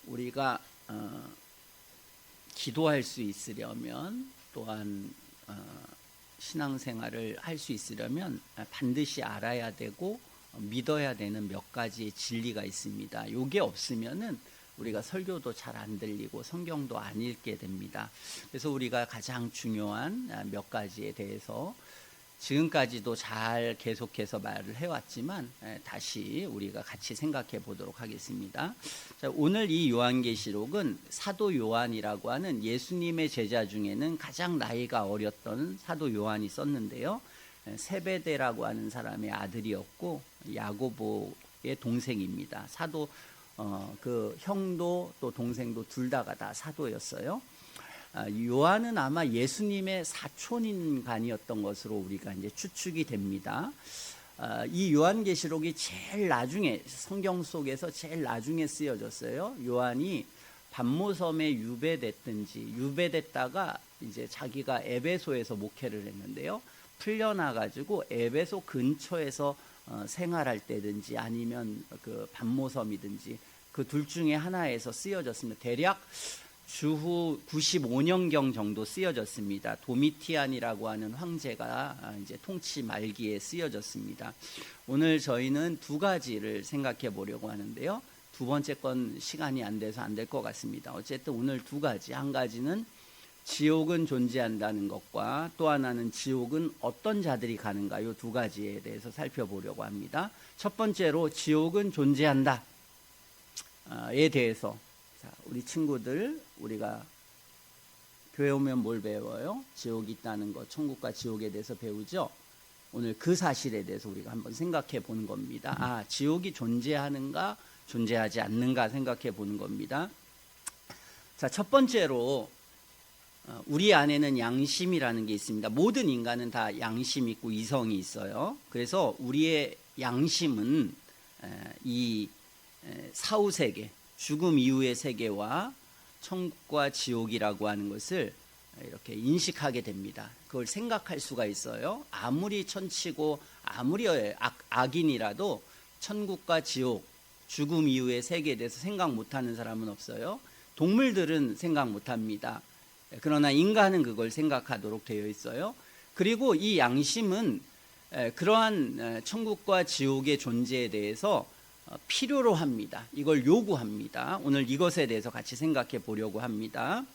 우리가 기도할 수 있으려면 또한 신앙생활을 할 수 있으려면 반드시 알아야 되고 믿어야 되는 몇 가지의 진리가 있습니다. 이게 없으면은 우리가 설교도 잘 안 들리고 성경도 안 읽게 됩니다. 그래서 우리가 가장 중요한 몇 가지에 대해서 지금까지도 잘 계속해서 말을 해왔지만 다시 우리가 같이 생각해 보도록 하겠습니다. 자, 오늘 이 요한계시록은 사도 요한이라고 하는 예수님의 제자 중에는 가장 나이가 어렸던 사도 요한이 썼는데요. 세베대라고 하는 사람의 아들이었고 야고보의 동생입니다. 사도 그 형도 또 동생도 둘 다가 다 사도였어요. 요한은 아마 예수님의 사촌인간이었던 것으로 우리가 이제 추측이 됩니다. 이 요한계시록이 제일 나중에 성경 속에서 제일 나중에 쓰여졌어요. 요한이 반모섬에 유배됐다가 이제 자기가 에베소에서 목회를 했는데요. 풀려나 가지고 에베소 근처에서 생활할 때든지 아니면 그 반모섬이든지 그 둘 중에 하나에서 쓰여졌습니다. 대략 주후 95년경 정도 쓰여졌습니다. 도미티안이라고 하는 황제가 이제 통치 말기에 쓰여졌습니다. 오늘 저희는 두 가지를 생각해 보려고 하는데요. 두 번째 건 시간이 안 돼서 안 될 것 같습니다. 어쨌든 오늘 두 가지, 한 가지는 지옥은 존재한다는 것과 또 하나는 지옥은 어떤 자들이 가는가, 이 두 가지에 대해서 살펴보려고 합니다. 첫 번째로 지옥은 존재한다에 대해서, 자, 우리 친구들, 우리가 교회 오면 뭘 배워요? 지옥이 있다는 것, 천국과 지옥에 대해서 배우죠. 오늘 그 사실에 대해서 우리가 한번 생각해 보는 겁니다. 지옥이 존재하는가 존재하지 않는가 생각해 보는 겁니다. 자, 첫 번째로 우리 안에는 양심이라는 게 있습니다. 모든 인간은 다 양심이 있고 이성이 있어요. 그래서 우리의 양심은 이 사후세계, 죽음 이후의 세계와 천국과 지옥이라고 하는 것을 이렇게 인식하게 됩니다. 그걸 생각할 수가 있어요. 아무리 천치고 아무리 악인이라도 천국과 지옥, 죽음 이후의 세계에 대해서 생각 못하는 사람은 없어요. 동물들은 생각 못합니다. 그러나 인간은 그걸 생각하도록 되어 있어요. 그리고 이 양심은 그러한 천국과 지옥의 존재에 대해서 필요로 합니다. 이걸 요구합니다. 오늘 이것에 대해서 같이 생각해 보려고 합니다.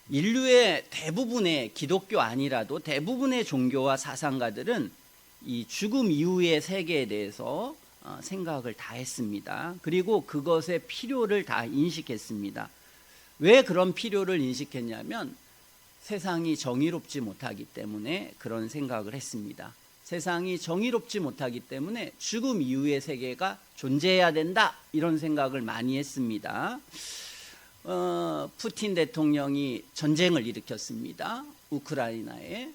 인류의 대부분의, 기독교 아니라도 대부분의 종교와 사상가들은 이 죽음 이후의 세계에 대해서 생각을 다 했습니다. 그리고 그것의 필요를 다 인식했습니다. 왜 그런 필요를 인식했냐면 세상이 정의롭지 못하기 때문에 그런 생각을 했습니다. 세상이 정의롭지 못하기 때문에 죽음 이후의 세계가 존재해야 된다, 이런 생각을 많이 했습니다. 푸틴 대통령이 전쟁을 일으켰습니다. 우크라이나에.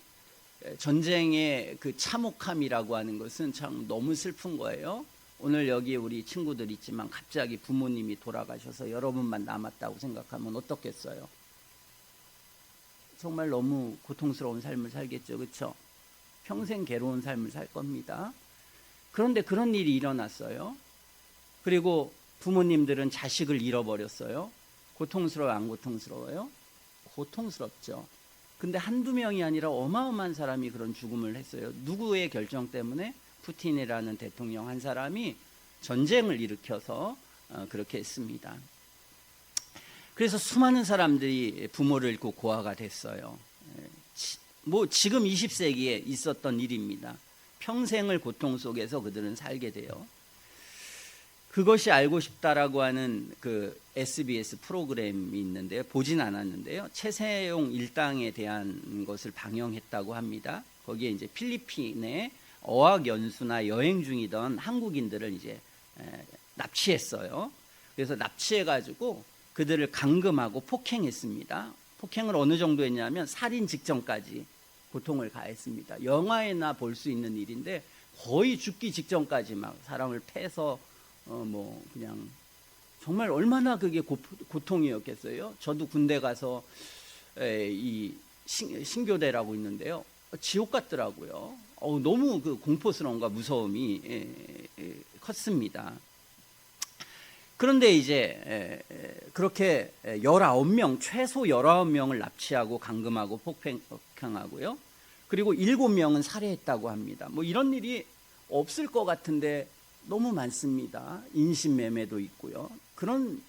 전쟁의 그 참혹함이라고 하는 것은 참 너무 슬픈 거예요. 오늘 여기 우리 친구들 있지만 갑자기 부모님이 돌아가셔서 여러분만 남았다고 생각하면 어떻겠어요? 정말 너무 고통스러운 삶을 살겠죠, 그렇죠? 평생 괴로운 삶을 살 겁니다. 그런데 그런 일이 일어났어요. 그리고 부모님들은 자식을 잃어버렸어요. 고통스러워요, 안 고통스러워요? 고통스럽죠. 근데 한두 명이 아니라 어마어마한 사람이 그런 죽음을 했어요. 누구의 결정 때문에? 푸틴이라는 대통령 한 사람이 전쟁을 일으켜서 그렇게 했습니다. 그래서 수많은 사람들이 부모를 잃고 고아가 됐어요. 뭐 지금 20세기에 있었던 일입니다. 평생을 고통 속에서 그들은 살게 돼요. 그것이 알고 싶다라고 하는 그 SBS 프로그램이 있는데요. 보진 않았는데요. 최세용 일당에 대한 것을 방영했다고 합니다. 거기에 이제 필리핀에 어학연수나 여행 중이던 한국인들을 이제 납치했어요. 그래서 납치해가지고 그들을 감금하고 폭행했습니다. 폭행을 어느 정도 했냐면 살인 직전까지 고통을 가했습니다. 영화에나 볼 수 있는 일인데 거의 죽기 직전까지 막 사람을 패서 뭐 그냥 정말 얼마나 그게 고통이었겠어요. 저도 군대 가서 이 신교대라고 있는데요. 지옥 같더라고요. 너무 그 공포스러움과 무서움이 컸습니다. 그런데 이제 그렇게 19명, 최소 19명을 납치하고 감금하고 폭행하고요. 그리고 7명은 살해했다고 합니다. 뭐 이런 일이 없을 것 같은데 너무 많습니다. 인신매매도 있고요. 그런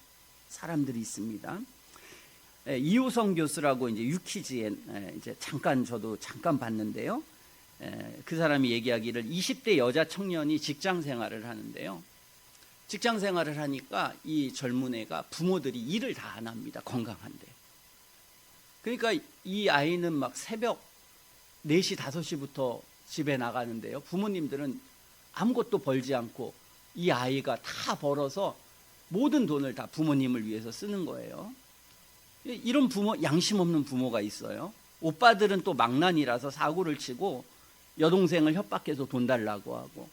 사람들이 있습니다. 이우성 교수라고 이제 유키즈에 이제 저도 잠깐 봤는데요. 그 사람이 얘기하기를 20대 여자 청년이 직장 생활을 하는데요. 직장 생활을 하니까 이 젊은 애가 부모들이 일을 다 안 합니다. 건강한데. 그러니까 이 아이는 막 새벽 4시, 5시부터 집에 나가는데요. 부모님들은 아무것도 벌지 않고 이 아이가 다 벌어서 모든 돈을 다 부모님을 위해서 쓰는 거예요. 이런 부모, 양심 없는 부모가 있어요. 오빠들은 또 망난이라서 사고를 치고 여동생을 협박해서 돈 달라고 하고,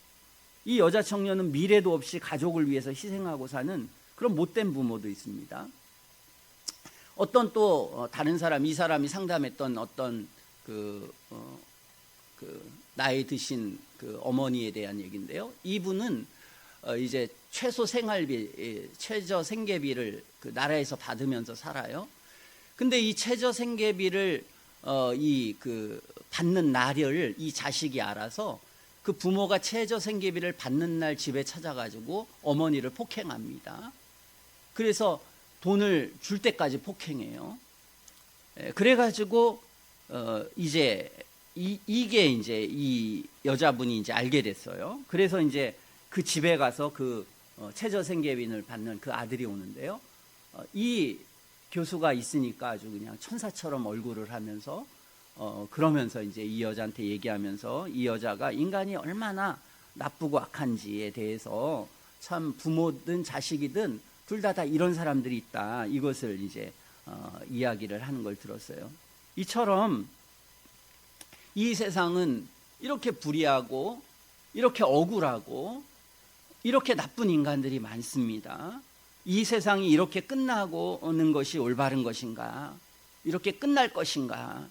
이 여자 청년은 미래도 없이 가족을 위해서 희생하고 사는 그런 못된 부모도 있습니다. 어떤 또 다른 사람, 이 사람이 상담했던 어떤 그 나이 드신 그 어머니에 대한 얘기인데요. 이분은 이제 최저 생계비를 그 나라에서 받으면서 살아요. 근데 이 최저 생계비를 받는 날을 이 자식이 알아서 그 부모가 최저 생계비를 받는 날 집에 찾아가지고 어머니를 폭행합니다. 그래서 돈을 줄 때까지 폭행해요. 그래가지고 이제 이게 이제 이 여자분이 이제 알게 됐어요. 그래서 이제 그 집에 가서 그 최저 생계비를 받는 그 아들이 오는데요. 이 교수가 있으니까 아주 그냥 천사처럼 얼굴을 하면서 그러면서 이제 이 여자한테 얘기하면서 이 여자가 인간이 얼마나 나쁘고 악한지에 대해서 참 부모든 자식이든 둘 다 이런 사람들이 있다. 이것을 이제 이야기를 하는 걸 들었어요. 이처럼 이 세상은 이렇게 불의하고 이렇게 억울하고 이렇게 나쁜 인간들이 많습니다. 이 세상이 이렇게 끝나고 오는 것이 올바른 것인가? 이렇게 끝날 것인가?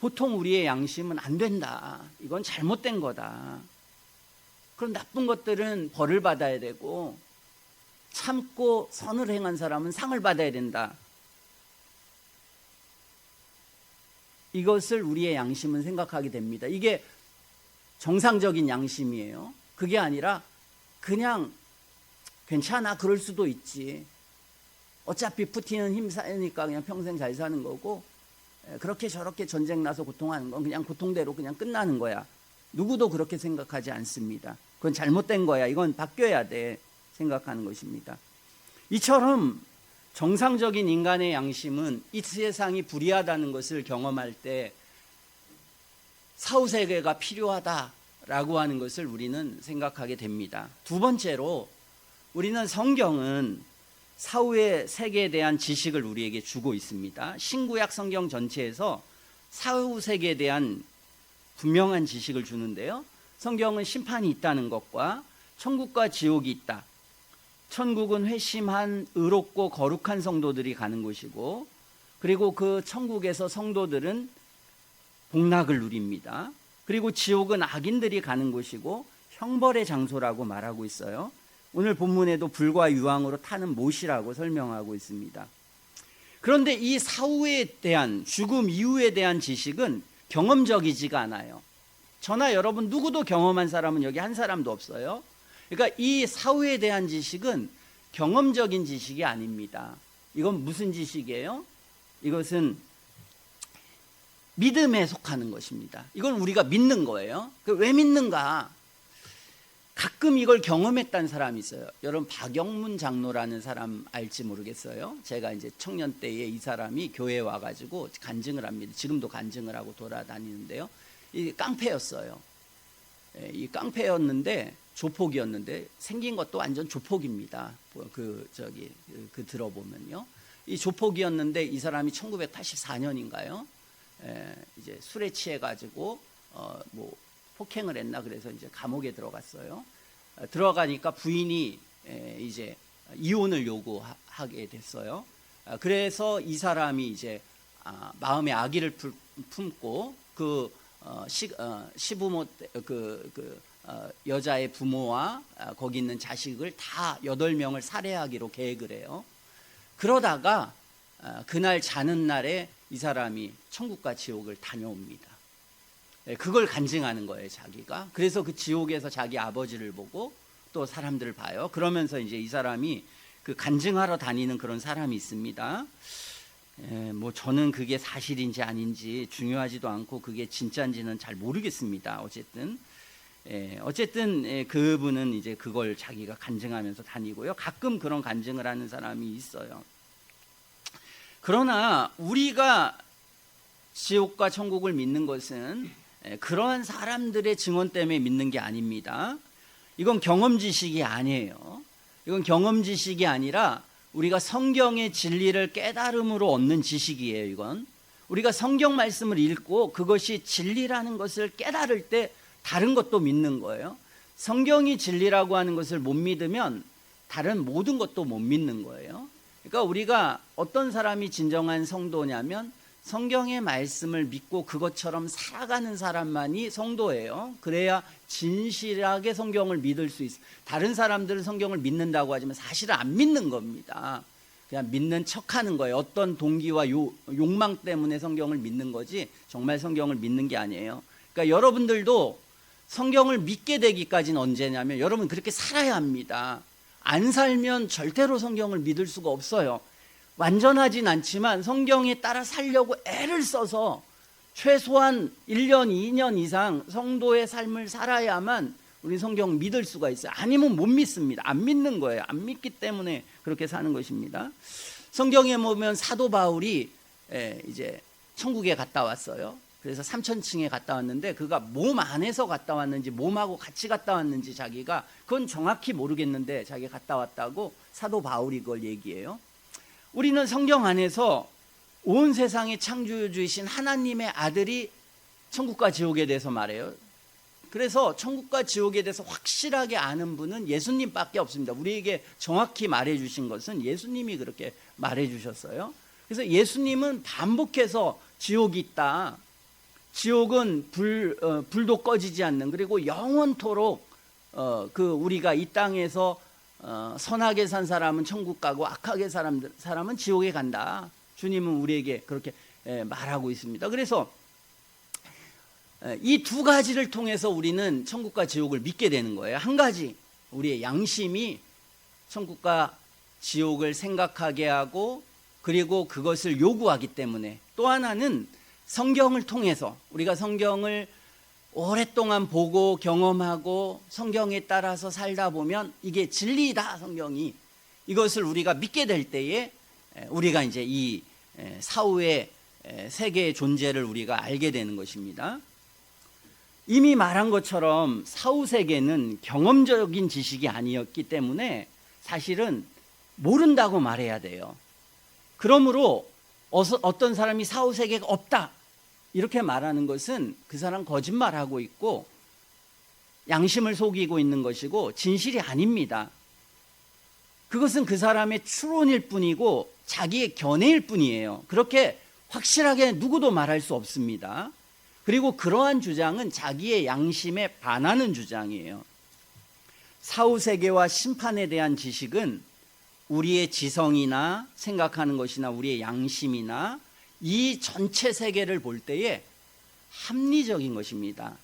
보통 우리의 양심은 안 된다. 이건 잘못된 거다. 그런 나쁜 것들은 벌을 받아야 되고 참고 선을 행한 사람은 상을 받아야 된다. 이것을 우리의 양심은 생각하게 됩니다. 이게 정상적인 양심이에요. 그게 아니라 그냥 괜찮아, 그럴 수도 있지. 어차피 푸틴은 힘싸니까 그냥 평생 잘 사는 거고, 그렇게 저렇게 전쟁 나서 고통하는 건 그냥 고통대로 그냥 끝나는 거야. 누구도 그렇게 생각하지 않습니다. 그건 잘못된 거야. 이건 바뀌어야 돼. 생각하는 것입니다. 이처럼 정상적인 인간의 양심은 이 세상이 불의하다는 것을 경험할 때 사후세계가 필요하다라고 하는 것을 우리는 생각하게 됩니다. 두 번째로 우리는 성경은 사후의 세계에 대한 지식을 우리에게 주고 있습니다. 신구약 성경 전체에서 사후 세계에 대한 분명한 지식을 주는데요. 성경은 심판이 있다는 것과 천국과 지옥이 있다. 천국은 회심한 의롭고 거룩한 성도들이 가는 곳이고, 그리고 그 천국에서 성도들은 복락을 누립니다. 그리고 지옥은 악인들이 가는 곳이고 형벌의 장소라고 말하고 있어요. 오늘 본문에도 불과 유황으로 타는 못이라고 설명하고 있습니다. 그런데 이 사후에 대한, 죽음 이후에 대한 지식은 경험적이지가 않아요. 저나 여러분 누구도 경험한 사람은 여기 한 사람도 없어요. 그러니까 이 사후에 대한 지식은 경험적인 지식이 아닙니다. 이건 무슨 지식이에요? 이것은 믿음에 속하는 것입니다. 이건 우리가 믿는 거예요. 왜 믿는가? 가끔 이걸 경험했다는 사람이 있어요. 여러분 박영문 장로라는 사람 알지 모르겠어요. 제가 이제 청년 때에 이 사람이 교회에 와가지고 간증을 합니다. 지금도 간증을 하고 돌아다니는데요. 이 깡패였어요. 이 깡패였는데 조폭이었는데 생긴 것도 완전 조폭입니다. 들어보면요. 이 조폭이었는데 이 사람이 1984년인가요? 이제 술에 취해가지고 폭행을 했나 그래서 이제 감옥에 들어갔어요. 들어가니까 부인이 이제 이혼을 요구하게 됐어요. 그래서 이 사람이 이제 마음에 악의를 품고 그 시부모 여자의 부모와 거기 있는 자식을 다 8명을 살해하기로 계획을 해요. 그러다가 그날 자는 날에 이 사람이 천국과 지옥을 다녀옵니다. 그걸 간증하는 거예요, 자기가. 그래서 그 지옥에서 자기 아버지를 보고 또 사람들을 봐요. 그러면서 이제 이 사람이 그 간증하러 다니는 그런 사람이 있습니다. 뭐 저는 그게 사실인지 아닌지 중요하지도 않고 그게 진짜인지는 잘 모르겠습니다. 어쨌든 그분은 이제 그걸 자기가 간증하면서 다니고요. 가끔 그런 간증을 하는 사람이 있어요. 그러나 우리가 지옥과 천국을 믿는 것은 그러한 사람들의 증언 때문에 믿는 게 아닙니다. 이건 경험 지식이 아니에요. 이건 경험 지식이 아니라 우리가 성경의 진리를 깨달음으로 얻는 지식이에요. 이건 우리가 성경 말씀을 읽고 그것이 진리라는 것을 깨달을 때 다른 것도 믿는 거예요. 성경이 진리라고 하는 것을 못 믿으면 다른 모든 것도 못 믿는 거예요. 그러니까 우리가 어떤 사람이 진정한 성도냐면 성경의 말씀을 믿고 그것처럼 살아가는 사람만이 성도예요. 그래야 진실하게 성경을 믿을 수 있어요. 다른 사람들은 성경을 믿는다고 하지만 사실은 안 믿는 겁니다. 그냥 믿는 척하는 거예요. 어떤 동기와 욕망 때문에 성경을 믿는 거지 정말 성경을 믿는 게 아니에요. 그러니까 여러분들도 성경을 믿게 되기까지는 언제냐면 여러분 그렇게 살아야 합니다. 안 살면 절대로 성경을 믿을 수가 없어요. 완전하진 않지만 성경에 따라 살려고 애를 써서 최소한 1년, 2년 이상 성도의 삶을 살아야만 우리 성경 믿을 수가 있어요. 아니면 못 믿습니다. 안 믿는 거예요. 안 믿기 때문에 그렇게 사는 것입니다. 성경에 보면 사도 바울이 이제 천국에 갔다 왔어요. 그래서 3000층에 갔다 왔는데 그가 몸 안에서 갔다 왔는지 몸하고 같이 갔다 왔는지 자기가 그건 정확히 모르겠는데 자기가 갔다 왔다고 사도 바울이 그걸 얘기해요. 우리는 성경 안에서 온 세상의 창조주이신 하나님의 아들이 천국과 지옥에 대해서 말해요. 그래서 천국과 지옥에 대해서 확실하게 아는 분은 예수님밖에 없습니다. 우리에게 정확히 말해주신 것은 예수님이 그렇게 말해주셨어요. 그래서 예수님은 반복해서 지옥이 있다. 지옥은 불도 꺼지지 않는 그리고 영원토록 우리가 이 땅에서 선하게 산 사람은 천국 가고 악하게 사람은 지옥에 간다. 주님은 우리에게 그렇게 말하고 있습니다. 그래서 이 두 가지를 통해서 우리는 천국과 지옥을 믿게 되는 거예요. 한 가지, 우리의 양심이 천국과 지옥을 생각하게 하고 그리고 그것을 요구하기 때문에, 또 하나는 성경을 통해서 우리가 성경을 오랫동안 보고 경험하고 성경에 따라서 살다 보면 이게 진리다, 성경이. 이것을 우리가 믿게 될 때에 우리가 이제 이 사후의 세계의 존재를 우리가 알게 되는 것입니다. 이미 말한 것처럼 사후 세계는 경험적인 지식이 아니었기 때문에 사실은 모른다고 말해야 돼요. 그러므로 어떤 사람이 사후 세계가 없다 이렇게 말하는 것은 그 사람 거짓말하고 있고 양심을 속이고 있는 것이고 진실이 아닙니다. 그것은 그 사람의 추론일 뿐이고 자기의 견해일 뿐이에요. 그렇게 확실하게 누구도 말할 수 없습니다. 그리고 그러한 주장은 자기의 양심에 반하는 주장이에요. 사후 세계와 심판에 대한 지식은 우리의 지성이나 생각하는 것이나 우리의 양심이나 이 전체 세계를 볼 때에 합리적인 것입니다.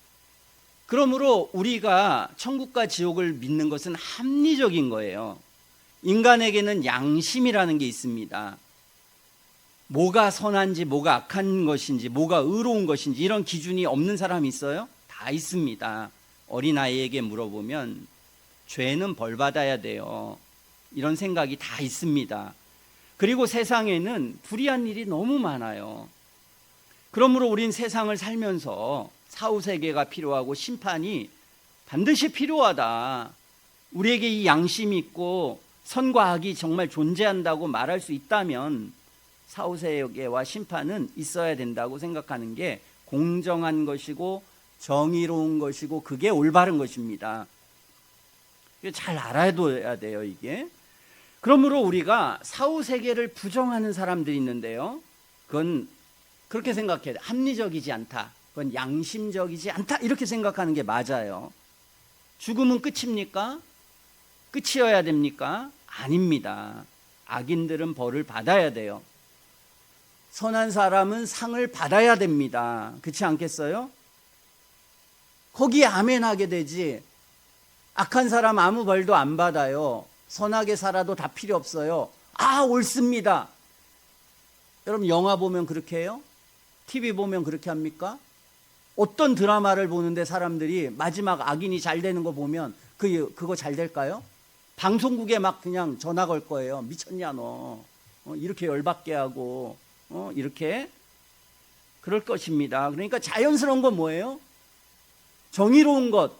그러므로 우리가 천국과 지옥을 믿는 것은 합리적인 거예요. 인간에게는 양심이라는 게 있습니다. 뭐가 선한지 뭐가 악한 것인지 뭐가 의로운 것인지 이런 기준이 없는 사람이 있어요? 다 있습니다. 어린아이에게 물어보면 죄는 벌 받아야 돼요, 이런 생각이 다 있습니다. 그리고 세상에는 불의한 일이 너무 많아요. 그러므로 우린 세상을 살면서 사후세계가 필요하고 심판이 반드시 필요하다, 우리에게 이 양심이 있고 선과 악이 정말 존재한다고 말할 수 있다면 사후세계와 심판은 있어야 된다고 생각하는 게 공정한 것이고 정의로운 것이고 그게 올바른 것입니다. 잘 알아둬야 돼요, 이게. 그러므로 우리가 사후세계를 부정하는 사람들이 있는데요, 그건 그렇게 생각해야 돼. 합리적이지 않다, 그건 양심적이지 않다, 이렇게 생각하는 게 맞아요. 죽음은 끝입니까? 끝이어야 됩니까? 아닙니다. 악인들은 벌을 받아야 돼요. 선한 사람은 상을 받아야 됩니다. 그렇지 않겠어요? 거기에 아멘하게 되지. 악한 사람 아무 벌도 안 받아요. 선하게 살아도 다 필요 없어요. 아, 옳습니다. 여러분 영화 보면 그렇게 해요? TV 보면 그렇게 합니까? 어떤 드라마를 보는데 사람들이 마지막 악인이 잘 되는 거 보면 그거 잘 될까요? 방송국에 막 그냥 전화 걸 거예요. 미쳤냐 너. 이렇게 열받게 하고 이렇게 그럴 것입니다. 그러니까 자연스러운 건 뭐예요? 정의로운 것,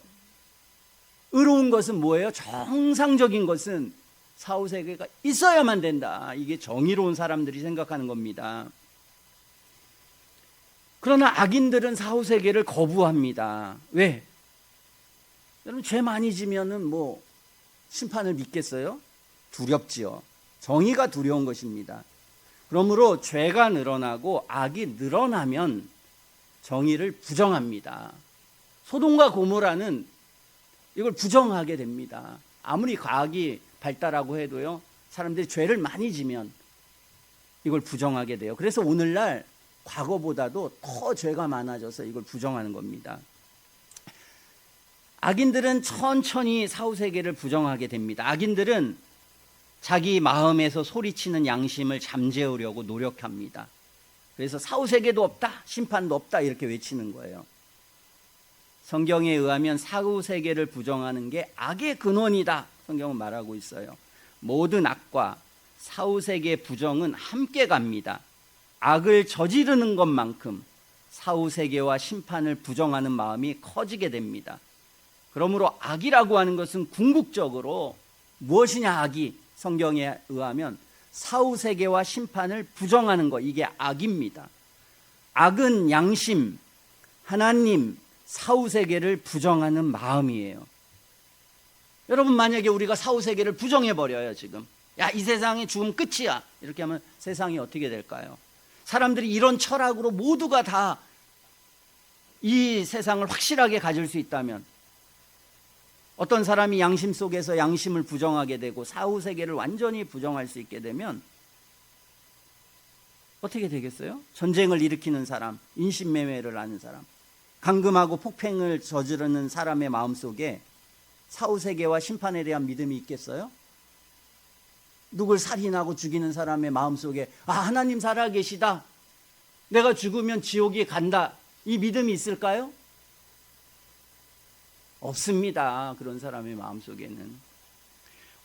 의로운 것은 뭐예요? 정상적인 것은 사후세계가 있어야만 된다. 이게 정의로운 사람들이 생각하는 겁니다. 그러나 악인들은 사후세계를 거부합니다. 왜? 여러분 죄 많이 지면은 뭐 심판을 믿겠어요? 두렵지요. 정의가 두려운 것입니다. 그러므로 죄가 늘어나고 악이 늘어나면 정의를 부정합니다. 소돔과 고모라는 이걸 부정하게 됩니다. 아무리 과학이 발달하고 해도요, 사람들이 죄를 많이 지면 이걸 부정하게 돼요. 그래서 오늘날 과거보다도 더 죄가 많아져서 이걸 부정하는 겁니다. 악인들은 천천히 사후세계를 부정하게 됩니다. 악인들은 자기 마음에서 소리치는 양심을 잠재우려고 노력합니다. 그래서 사후세계도 없다, 심판도 없다 이렇게 외치는 거예요. 성경에 의하면 사후세계를 부정하는 게 악의 근원이다. 성경은 말하고 있어요. 모든 악과 사후세계 부정은 함께 갑니다. 악을 저지르는 것만큼 사후세계와 심판을 부정하는 마음이 커지게 됩니다. 그러므로 악이라고 하는 것은 궁극적으로 무엇이냐 악이 성경에 의하면 사후세계와 심판을 부정하는 것, 이게 악입니다. 악은 양심, 하나님, 사후세계를 부정하는 마음이에요. 여러분 만약에 우리가 사후세계를 부정해버려요 지금. 야, 이 세상에 죽음 끝이야 이렇게 하면 세상이 어떻게 될까요? 사람들이 이런 철학으로 모두가 다 이 세상을 확실하게 가질 수 있다면, 어떤 사람이 양심 속에서 양심을 부정하게 되고 사후세계를 완전히 부정할 수 있게 되면 어떻게 되겠어요? 전쟁을 일으키는 사람, 인신매매를 하는 사람, 강금하고 폭행을 저지르는 사람의 마음속에 사후세계와 심판에 대한 믿음이 있겠어요? 누굴 살인하고 죽이는 사람의 마음속에 하나님 살아계시다, 내가 죽으면 지옥에 간다, 이 믿음이 있을까요? 없습니다. 그런 사람의 마음속에는.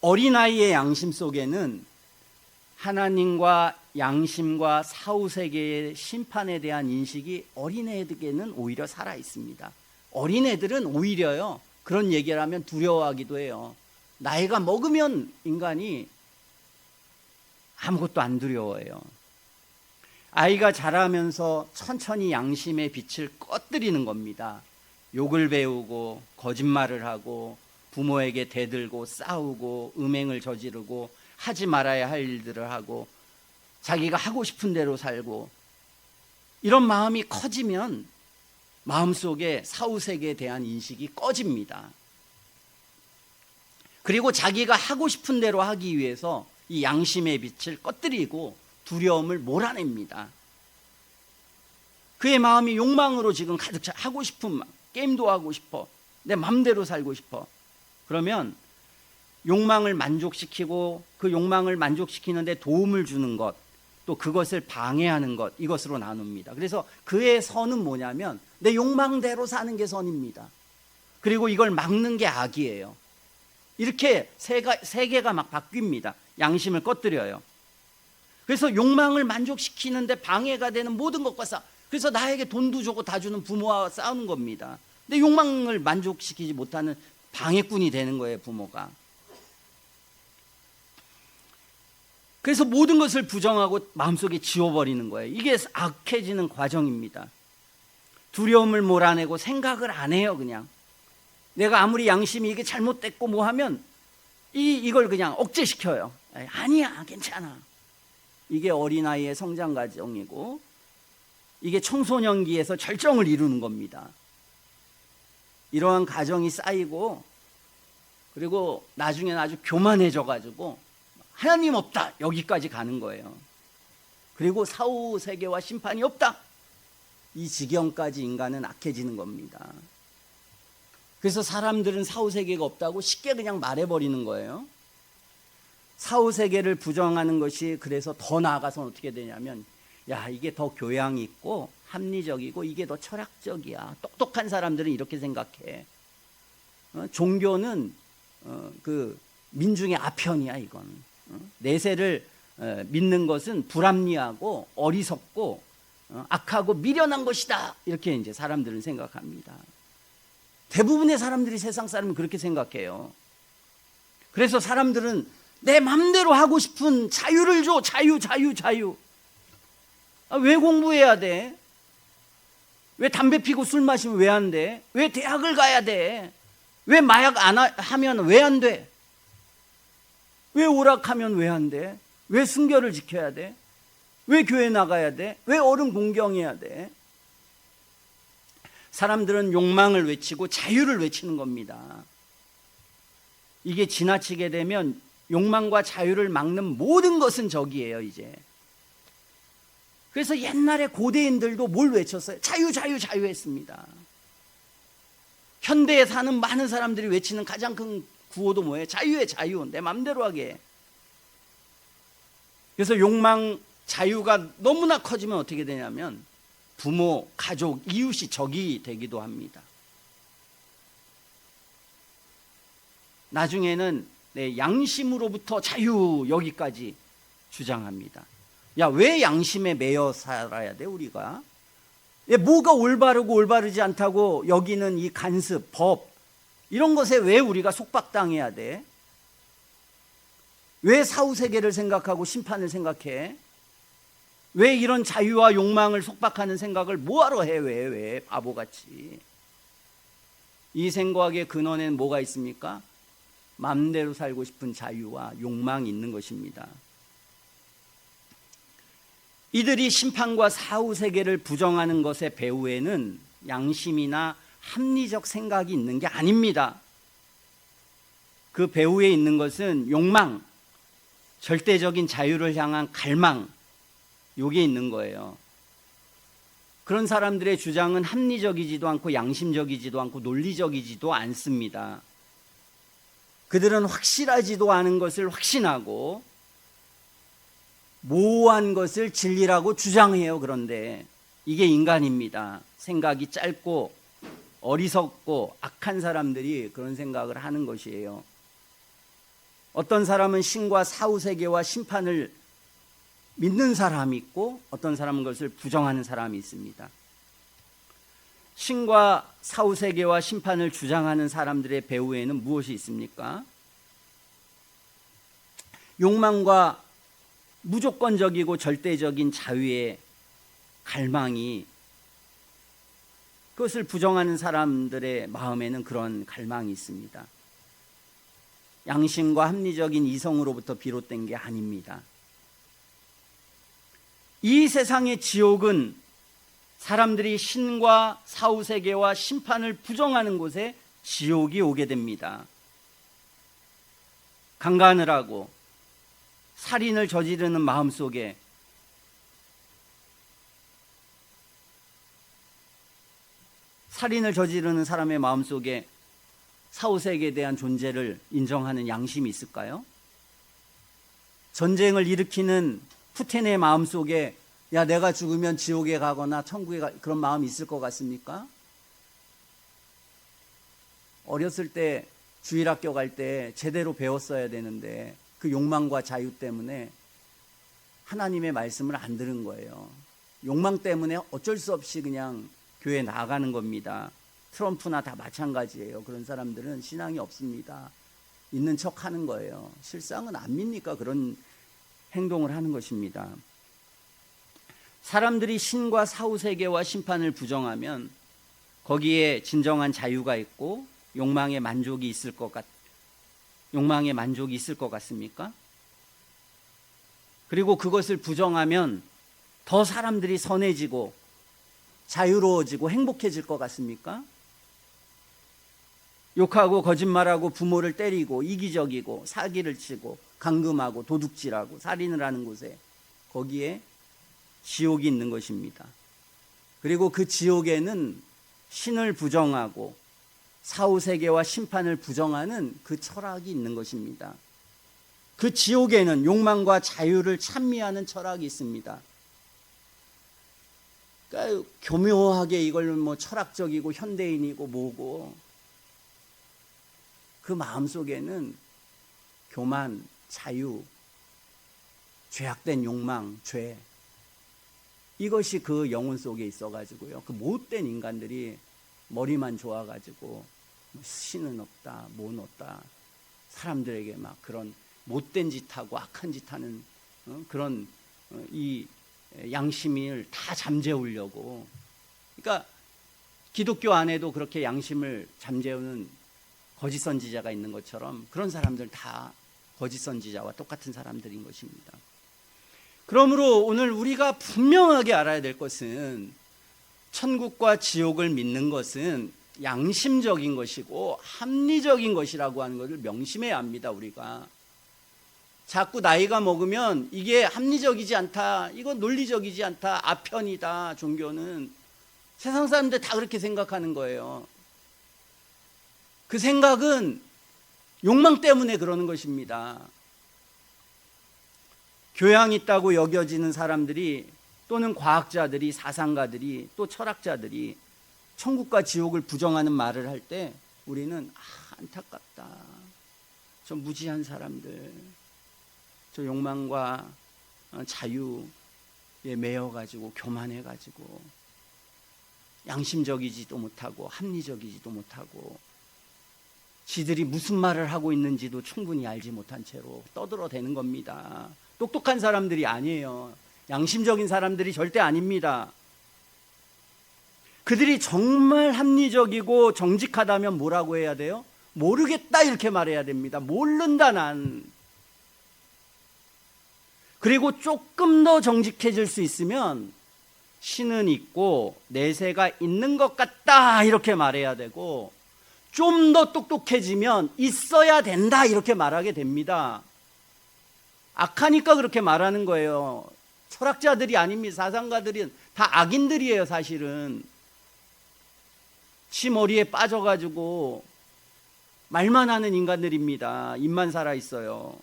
어린아이의 양심 속에는 하나님과 양심과 사후세계의 심판에 대한 인식이 어린애들에게는 오히려 살아 있습니다. 어린애들은 오히려요, 그런 얘기를 하면 두려워하기도 해요. 나이가 먹으면 인간이 아무것도 안 두려워해요. 아이가 자라면서 천천히 양심의 빛을 꺼뜨리는 겁니다. 욕을 배우고 거짓말을 하고 부모에게 대들고 싸우고 음행을 저지르고 하지 말아야 할 일들을 하고 자기가 하고 싶은 대로 살고, 이런 마음이 커지면 마음속에 사후세계에 대한 인식이 꺼집니다. 그리고 자기가 하고 싶은 대로 하기 위해서 이 양심의 빛을 꺼뜨리고 두려움을 몰아냅니다. 그의 마음이 욕망으로 지금 가득 차, 하고 싶은 게임도 하고 싶어, 내 맘대로 살고 싶어. 그러면 욕망을 만족시키고 그 욕망을 만족시키는데 도움을 주는 것, 또 그것을 방해하는 것, 이것으로 나눕니다. 그래서 그의 선은 뭐냐면 내 욕망대로 사는 게 선입니다. 그리고 이걸 막는 게 악이에요. 이렇게 세계가 막 바뀝니다. 양심을 꺼뜨려요. 그래서 욕망을 만족시키는데 방해가 되는 모든 것과 그래서 나에게 돈도 주고 다 주는 부모와 싸우는 겁니다. 근데 욕망을 만족시키지 못하는 방해꾼이 되는 거예요, 부모가. 그래서 모든 것을 부정하고 마음속에 지워버리는 거예요. 이게 악해지는 과정입니다. 두려움을 몰아내고 생각을 안 해요. 그냥 내가 아무리 양심이 이게 잘못됐고 뭐 하면 이걸 그냥 억제시켜요. 아니야, 괜찮아. 이게 어린아이의 성장 과정이고, 이게 청소년기에서 절정을 이루는 겁니다. 이러한 과정이 쌓이고 그리고 나중에는 아주 교만해져 가지고 하나님 없다 여기까지 가는 거예요. 그리고 사후 세계와 심판이 없다, 이 지경까지 인간은 악해지는 겁니다. 그래서 사람들은 사후 세계가 없다고 쉽게 그냥 말해버리는 거예요. 사후 세계를 부정하는 것이 그래서 더 나아가서는 어떻게 되냐면, 야, 이게 더 교양 있고 합리적이고 이게 더 철학적이야. 똑똑한 사람들은 이렇게 생각해. 종교는 그 민중의 아편이야. 이건 내세를 믿는 것은 불합리하고 어리석고 악하고 미련한 것이다, 이렇게 이제 사람들은 생각합니다. 대부분의 사람들이, 세상 사람은 그렇게 생각해요. 그래서 사람들은 내 맘대로 하고 싶은 자유를 줘. 자유. 왜 공부해야 돼? 왜 담배 피고 술 마시면 왜 안 돼? 왜 대학을 가야 돼? 왜 마약 안 하면 왜 안 돼? 왜 오락하면 왜 안 돼? 왜 순결을 지켜야 돼? 왜 교회 나가야 돼? 왜 어른 공경해야 돼? 사람들은 욕망을 외치고 자유를 외치는 겁니다. 이게 지나치게 되면 욕망과 자유를 막는 모든 것은 적이에요, 이제. 그래서 옛날에 고대인들도 뭘 외쳤어요? 자유 했습니다. 현대에 사는 많은 사람들이 외치는 가장 큰 구호도 뭐예요? 자유의 자유, 내 맘대로 하게. 그래서 욕망, 자유가 너무나 커지면 어떻게 되냐면 부모, 가족, 이웃이 적이 되기도 합니다. 나중에는 양심으로부터 자유 여기까지 주장합니다. 야, 왜 양심에 매여 살아야 돼 우리가? 뭐가 올바르고 올바르지 않다고 여기는 이 간섭, 법, 이런 것에 왜 우리가 속박당해야 돼? 왜 사후세계를 생각하고 심판을 생각해? 왜 이런 자유와 욕망을 속박하는 생각을 뭐하러 해? 왜 바보같이? 이 생각의 근원에는 뭐가 있습니까? 마음대로 살고 싶은 자유와 욕망이 있는 것입니다. 이들이 심판과 사후세계를 부정하는 것의 배후에는 양심이나 합리적 생각이 있는 게 아닙니다. 그 배후에 있는 것은 욕망, 절대적인 자유를 향한 갈망, 요게 있는 거예요. 그런 사람들의 주장은 합리적이지도 않고 양심적이지도 않고 논리적이지도 않습니다. 그들은 확실하지도 않은 것을 확신하고 모호한 것을 진리라고 주장해요. 그런데 이게 인간입니다. 생각이 짧고 어리석고 악한 사람들이 그런 생각을 하는 것이에요. 어떤 사람은 신과 사후세계와 심판을 믿는 사람이 있고 어떤 사람은 그것을 부정하는 사람이 있습니다. 신과 사후세계와 심판을 주장하는 사람들의 배후에는 무엇이 있습니까? 욕망과 무조건적이고 절대적인 자유의 갈망이, 그것을 부정하는 사람들의 마음에는 그런 갈망이 있습니다. 양심과 합리적인 이성으로부터 비롯된 게 아닙니다. 이 세상의 지옥은 사람들이 신과 사후세계와 심판을 부정하는 곳에 지옥이 오게 됩니다. 강간을 하고 살인을 저지르는 마음속에 살인을 저지르는 사람의 마음속에 사후세계에 대한 존재를 인정하는 양심이 있을까요? 전쟁을 일으키는 푸틴의 마음속에 야, 내가 죽으면 지옥에 가거나 천국에 그런 마음이 있을 것 같습니까? 어렸을 때 주일학교 갈 때 제대로 배웠어야 되는데 그 욕망과 자유 때문에 하나님의 말씀을 안 들은 거예요. 욕망 때문에 어쩔 수 없이 그냥 교회 나가는 겁니다. 트럼프나 다 마찬가지예요. 그런 사람들은 신앙이 없습니다. 있는 척 하는 거예요. 실상은 안 믿니까 그런 행동을 하는 것입니다. 사람들이 신과 사후세계와 심판을 부정하면 거기에 진정한 자유가 있고 욕망의 만족이 있을 것 같습니까? 그리고 그것을 부정하면 더 사람들이 선해지고 자유로워지고 행복해질 것 같습니까? 욕하고 거짓말하고 부모를 때리고 이기적이고 사기를 치고 감금하고 도둑질하고 살인을 하는 곳에 거기에 지옥이 있는 것입니다. 그리고 그 지옥에는 신을 부정하고 사후세계와 심판을 부정하는 그 철학이 있는 것입니다. 그 지옥에는 욕망과 자유를 찬미하는 철학이 있습니다. 그러니까 교묘하게 이걸 뭐 철학적이고 현대인이고 뭐고, 그 마음속에는 교만, 자유, 죄악된 욕망, 죄, 이것이 그 영혼 속에 있어가지고요, 그 못된 인간들이 머리만 좋아가지고 신은 없다, 못 없다, 사람들에게 막 그런 못된 짓하고 악한 짓 하는 그런 이 양심을 다 잠재우려고. 그러니까 기독교 안에도 그렇게 양심을 잠재우는 거짓 선지자가 있는 것처럼 그런 사람들 다 거짓 선지자와 똑같은 사람들인 것입니다. 그러므로 오늘 우리가 분명하게 알아야 될 것은, 천국과 지옥을 믿는 것은 양심적인 것이고 합리적인 것이라고 하는 것을 명심해야 합니다. 우리가 자꾸 나이가 먹으면 이게 합리적이지 않다, 이건 논리적이지 않다, 아편이다, 종교는, 세상 사람들 다 그렇게 생각하는 거예요. 그 생각은 욕망 때문에 그러는 것입니다. 교양 있다고 여겨지는 사람들이, 또는 과학자들이, 사상가들이, 또 철학자들이 천국과 지옥을 부정하는 말을 할 때 우리는 안타깝다, 저 무지한 사람들, 저 욕망과 자유에 매여가지고 교만해가지고 양심적이지도 못하고 합리적이지도 못하고 지들이 무슨 말을 하고 있는지도 충분히 알지 못한 채로 떠들어대는 겁니다. 똑똑한 사람들이 아니에요. 양심적인 사람들이 절대 아닙니다. 그들이 정말 합리적이고 정직하다면 뭐라고 해야 돼요? 모르겠다 이렇게 말해야 됩니다. 모른다 난. 그리고 조금 더 정직해질 수 있으면 신은 있고 내세가 있는 것 같다 이렇게 말해야 되고, 좀 더 똑똑해지면 있어야 된다 이렇게 말하게 됩니다. 악하니까 그렇게 말하는 거예요. 철학자들이 아닙니다. 사상가들은 다 악인들이에요. 사실은 지 머리에 빠져가지고 말만 하는 인간들입니다. 입만 살아있어요.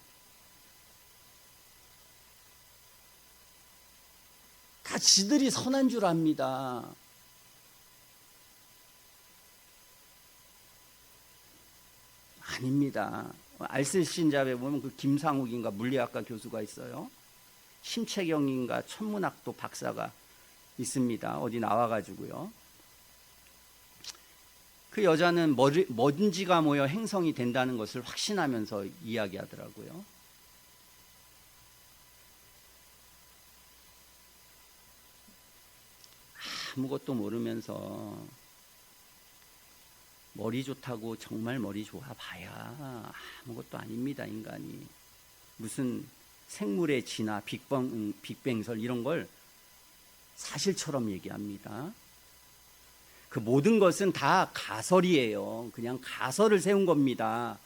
다 지들이 선한 줄 압니다. 아닙니다. 알쓸신잡에 보면 그 김상욱인가 물리학과 교수가 있어요. 심채경인가 천문학도 박사가 있습니다. 어디 나와가지고요. 그 여자는 먼지가 모여 행성이 된다는 것을 확신하면서 이야기하더라고요. 아무것도 모르면서 머리 좋다고 정말 머리 좋아 봐야 아무것도 아닙니다. 인간이 무슨 생물의 진화, 빅뱅설 이런 걸 사실처럼 얘기합니다. 그 모든 것은 다 가설이에요. 그냥 가설을 세운 겁니다.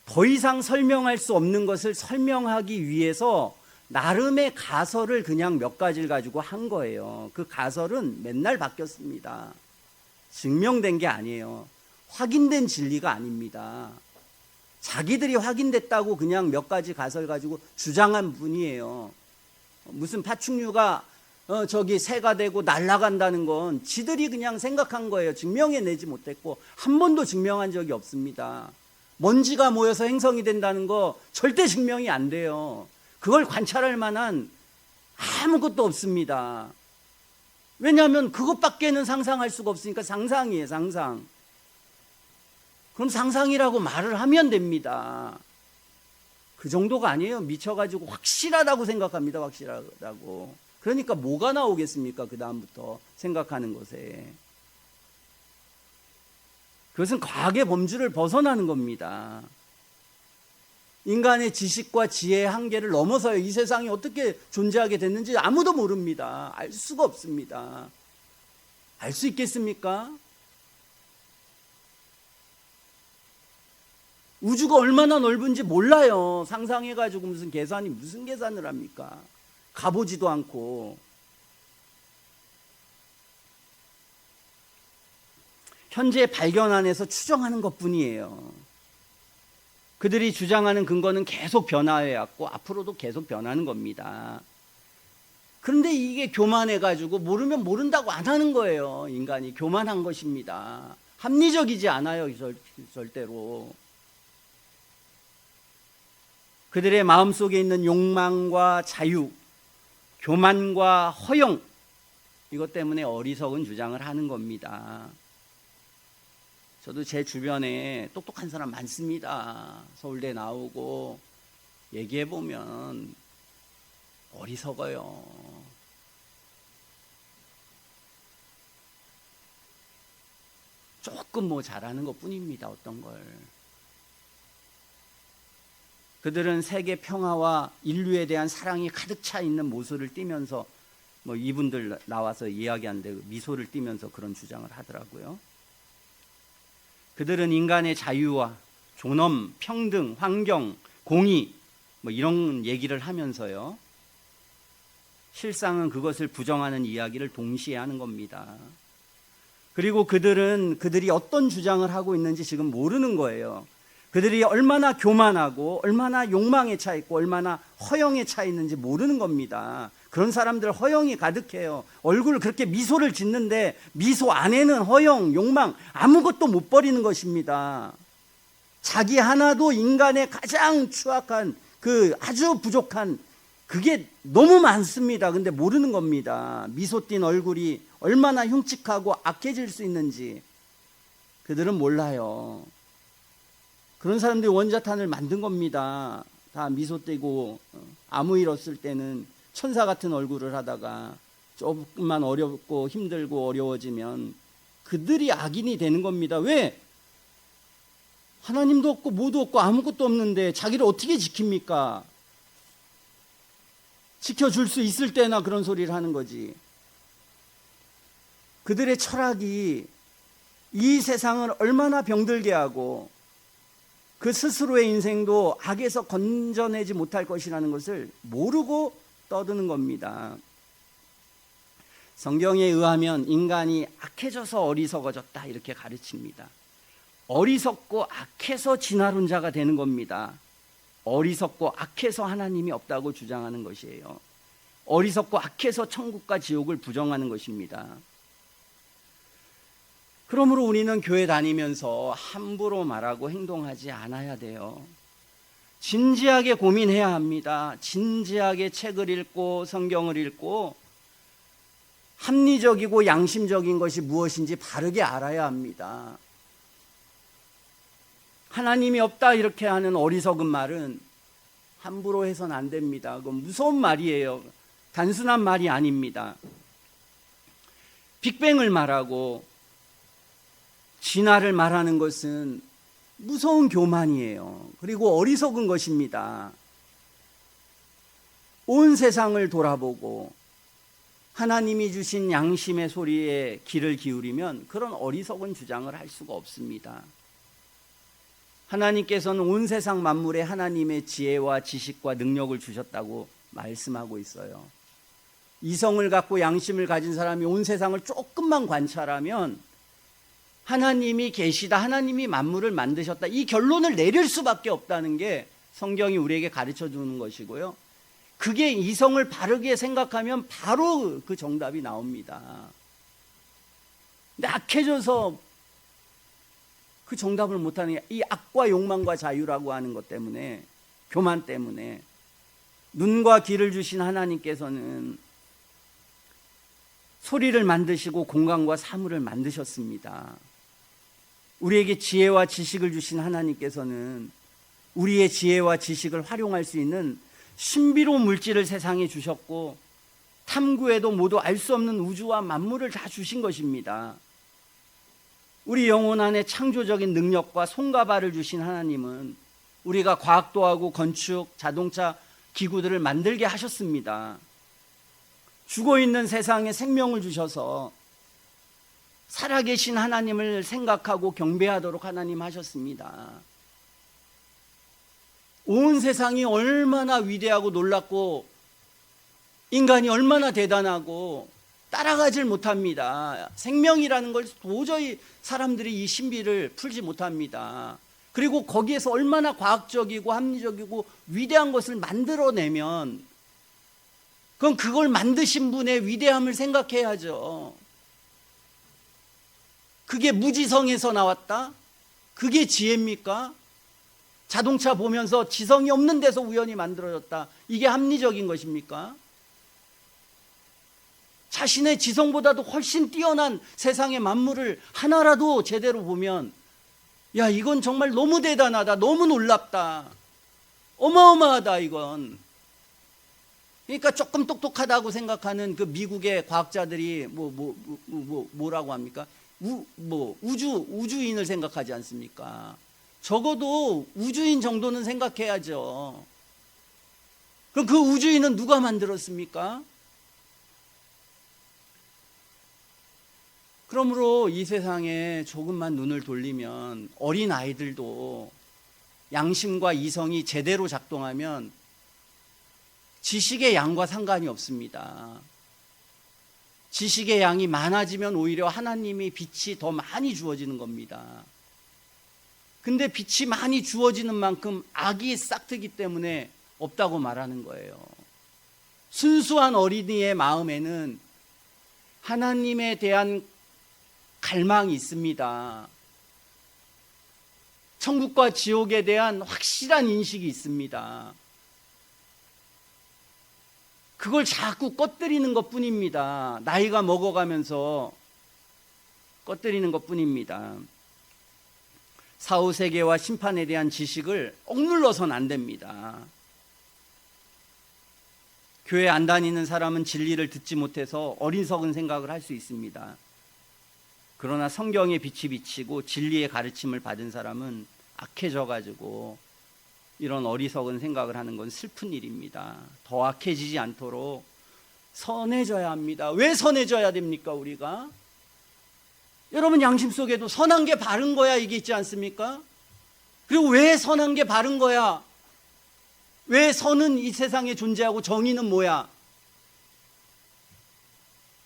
더 이상 설명할 수 없는 것을 설명하기 위해서 나름의 가설을 그냥 몇 가지를 가지고 한 거예요. 그 가설은 맨날 바뀌었습니다. 증명된 게 아니에요. 확인된 진리가 아닙니다. 자기들이 확인됐다고 그냥 몇 가지 가설 가지고 주장한 분이에요. 무슨 파충류가 저기 새가 되고 날아간다는 건 지들이 그냥 생각한 거예요. 증명해내지 못했고 한 번도 증명한 적이 없습니다. 먼지가 모여서 행성이 된다는 거 절대 증명이 안 돼요. 그걸 관찰할 만한 아무것도 없습니다. 왜냐하면 그것밖에는 상상할 수가 없으니까 상상이에요. 상상. 그럼 상상이라고 말을 하면 됩니다. 그 정도가 아니에요. 미쳐가지고 확실하다고 생각합니다. 확실하다고. 그러니까 뭐가 나오겠습니까? 그 다음부터 생각하는 것에. 그것은 과학의 범주를 벗어나는 겁니다. 인간의 지식과 지혜의 한계를 넘어서요. 이 세상이 어떻게 존재하게 됐는지 아무도 모릅니다. 알 수가 없습니다. 알 수 있겠습니까? 우주가 얼마나 넓은지 몰라요. 상상해가지고 무슨 계산을 합니까? 가보지도 않고. 현재 발견 안에서 추정하는 것뿐이에요. 그들이 주장하는 근거는 계속 변화해왔고 앞으로도 계속 변하는 겁니다. 그런데 이게 교만해가지고 모르면 모른다고 안 하는 거예요. 인간이 교만한 것입니다. 합리적이지 않아요, 절대로. 그들의 마음속에 있는 욕망과 자유, 교만과 허영, 이것 때문에 어리석은 주장을 하는 겁니다. 저도 제 주변에 똑똑한 사람 많습니다. 서울대 나오고 얘기해보면 어리석어요. 조금 뭐 잘하는 것 뿐입니다. 어떤 걸. 그들은 세계 평화와 인류에 대한 사랑이 가득 차 있는 모습을 띠면서 뭐 이분들 나와서 이야기하는데 미소를 띠면서 그런 주장을 하더라고요. 그들은 인간의 자유와 존엄, 평등, 환경, 공의 뭐 이런 얘기를 하면서요. 실상은 그것을 부정하는 이야기를 동시에 하는 겁니다. 그리고 그들이 어떤 주장을 하고 있는지 지금 모르는 거예요. 그들이 얼마나 교만하고 얼마나 욕망에 차 있고 얼마나 허영에 차 있는지 모르는 겁니다. 그런 사람들 허영이 가득해요. 얼굴 그렇게 미소를 짓는데 미소 안에는 허영, 욕망 아무것도 못 버리는 것입니다. 자기 하나도 인간의 가장 추악한 그 아주 부족한 그게 너무 많습니다. 근데 모르는 겁니다. 미소 띤 얼굴이 얼마나 흉측하고 악해질 수 있는지 그들은 몰라요. 그런 사람들이 원자탄을 만든 겁니다. 다 미소 띄고 아무 일 없을 때는 천사 같은 얼굴을 하다가 조금만 어렵고 힘들고 어려워지면 그들이 악인이 되는 겁니다. 왜? 하나님도 없고 뭐도 없고 아무것도 없는데 자기를 어떻게 지킵니까? 지켜줄 수 있을 때나 그런 소리를 하는 거지. 그들의 철학이 이 세상을 얼마나 병들게 하고 그 스스로의 인생도 악에서 건져내지 못할 것이라는 것을 모르고 떠드는 겁니다. 성경에 의하면 인간이 악해져서 어리석어졌다 이렇게 가르칩니다. 어리석고 악해서 진화론자가 되는 겁니다. 어리석고 악해서 하나님이 없다고 주장하는 것이에요. 어리석고 악해서 천국과 지옥을 부정하는 것입니다. 그러므로 우리는 교회 다니면서 함부로 말하고 행동하지 않아야 돼요. 진지하게 고민해야 합니다. 진지하게 책을 읽고 성경을 읽고 합리적이고 양심적인 것이 무엇인지 바르게 알아야 합니다. 하나님이 없다 이렇게 하는 어리석은 말은 함부로 해서는 안 됩니다. 그건 무서운 말이에요. 단순한 말이 아닙니다. 빅뱅을 말하고 진화를 말하는 것은 무서운 교만이에요. 그리고 어리석은 것입니다. 온 세상을 돌아보고 하나님이 주신 양심의 소리에 귀를 기울이면 그런 어리석은 주장을 할 수가 없습니다. 하나님께서는 온 세상 만물에 하나님의 지혜와 지식과 능력을 주셨다고 말씀하고 있어요. 이성을 갖고 양심을 가진 사람이 온 세상을 조금만 관찰하면 하나님이 계시다, 하나님이 만물을 만드셨다 이 결론을 내릴 수밖에 없다는 게 성경이 우리에게 가르쳐 주는 것이고요. 그게 이성을 바르게 생각하면 바로 그 정답이 나옵니다. 근데 악해져서 그 정답을 못하는 게 이 악과 욕망과 자유라고 하는 것 때문에, 교만 때문에. 눈과 귀를 주신 하나님께서는 소리를 만드시고 공간과 사물을 만드셨습니다. 우리에게 지혜와 지식을 주신 하나님께서는 우리의 지혜와 지식을 활용할 수 있는 신비로운 물질을 세상에 주셨고 탐구해도 모두 알 수 없는 우주와 만물을 다 주신 것입니다. 우리 영혼 안에 창조적인 능력과 손과 발을 주신 하나님은 우리가 과학도 하고 건축, 자동차, 기구들을 만들게 하셨습니다. 죽어있는 세상에 생명을 주셔서 살아계신 하나님을 생각하고 경배하도록 하나님 하셨습니다. 온 세상이 얼마나 위대하고 놀랍고 인간이 얼마나 대단하고 따라가질 못합니다. 생명이라는 걸 도저히 사람들이 이 신비를 풀지 못합니다. 그리고 거기에서 얼마나 과학적이고 합리적이고 위대한 것을 만들어내면 그럼 그걸 만드신 분의 위대함을 생각해야죠. 그게 무지성에서 나왔다? 그게 지혜입니까? 자동차 보면서 지성이 없는 데서 우연히 만들어졌다. 이게 합리적인 것입니까? 자신의 지성보다도 훨씬 뛰어난 세상의 만물을 하나라도 제대로 보면 야, 이건 정말 너무 대단하다. 너무 놀랍다. 어마어마하다, 이건. 그러니까 조금 똑똑하다고 생각하는 그 미국의 과학자들이 뭐라고 합니까? 우주인을 생각하지 않습니까? 적어도 우주인 정도는 생각해야죠. 그럼 그 우주인은 누가 만들었습니까? 그러므로 이 세상에 조금만 눈을 돌리면 어린 아이들도 양심과 이성이 제대로 작동하면 지식의 양과 상관이 없습니다. 지식의 양이 많아지면 오히려 하나님의 빛이 더 많이 주어지는 겁니다. 근데 빛이 많이 주어지는 만큼 악이 싹트기 때문에 없다고 말하는 거예요. 순수한 어린이의 마음에는 하나님에 대한 갈망이 있습니다. 천국과 지옥에 대한 확실한 인식이 있습니다. 그걸 자꾸 꺼뜨리는 것뿐입니다. 나이가 먹어가면서 꺼뜨리는 것뿐입니다. 사후세계와 심판에 대한 지식을 억눌러서는 안 됩니다. 교회 안 다니는 사람은 진리를 듣지 못해서 어리석은 생각을 할 수 있습니다. 그러나 성경의 빛이 비치고 진리의 가르침을 받은 사람은 악해져 가지고 이런 어리석은 생각을 하는 건 슬픈 일입니다. 더 악해지지 않도록 선해져야 합니다. 왜 선해져야 됩니까, 우리가? 여러분 양심 속에도 선한 게 바른 거야 이게 있지 않습니까? 그리고 왜 선한 게 바른 거야? 왜 선은 이 세상에 존재하고 정의는 뭐야?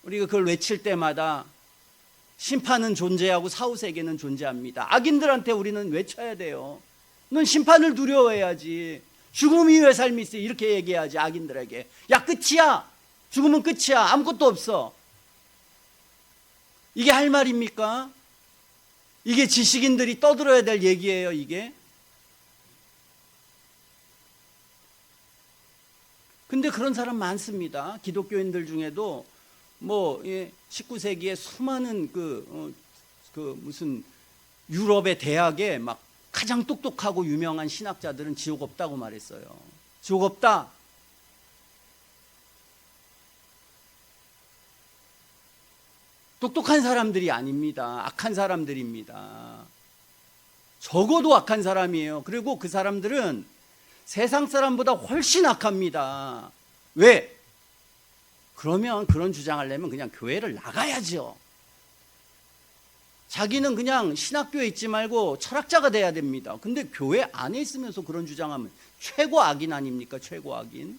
우리가 그걸 외칠 때마다 심판은 존재하고 사후세계는 존재합니다. 악인들한테 우리는 외쳐야 돼요. 넌 심판을 두려워해야지. 죽음 이후의 삶이 있어. 이렇게 얘기해야지 악인들에게. 야, 끝이야. 죽음은 끝이야. 아무것도 없어. 이게 할 말입니까? 이게 지식인들이 떠들어야 될 얘기예요, 이게. 근데 그런 사람 많습니다. 기독교인들 중에도 19세기에 수많은 무슨 유럽의 대학에 막 가장 똑똑하고 유명한 신학자들은 지옥 없다고 말했어요. 지옥 없다. 똑똑한 사람들이 아닙니다. 악한 사람들입니다. 적어도 악한 사람이에요. 그리고 그 사람들은 세상 사람보다 훨씬 악합니다. 왜? 그러면 그런 주장하려면 그냥 교회를 나가야죠. 자기는 그냥 신학교에 있지 말고 철학자가 돼야 됩니다. 근데 교회 안에 있으면서 그런 주장하면 최고 악인 아닙니까? 최고 악인.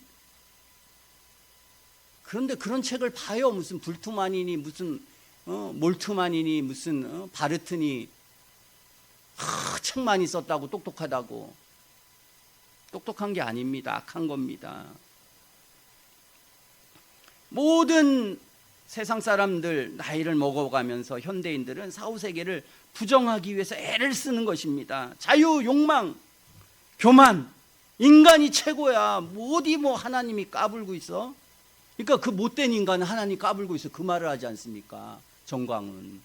그런데 그런 책을 봐요. 무슨 불투만이니 무슨 몰트만이니 무슨 바르트니 책 많이 썼다고 똑똑하다고. 똑똑한 게 아닙니다. 악한 겁니다. 모든 세상 사람들 나이를 먹어가면서 현대인들은 사후세계를 부정하기 위해서 애를 쓰는 것입니다. 자유, 욕망, 교만, 인간이 최고야. 어디 하나님이 까불고 있어? 그러니까 그 못된 인간은 하나님 까불고 있어. 그 말을 하지 않습니까? 정광훈.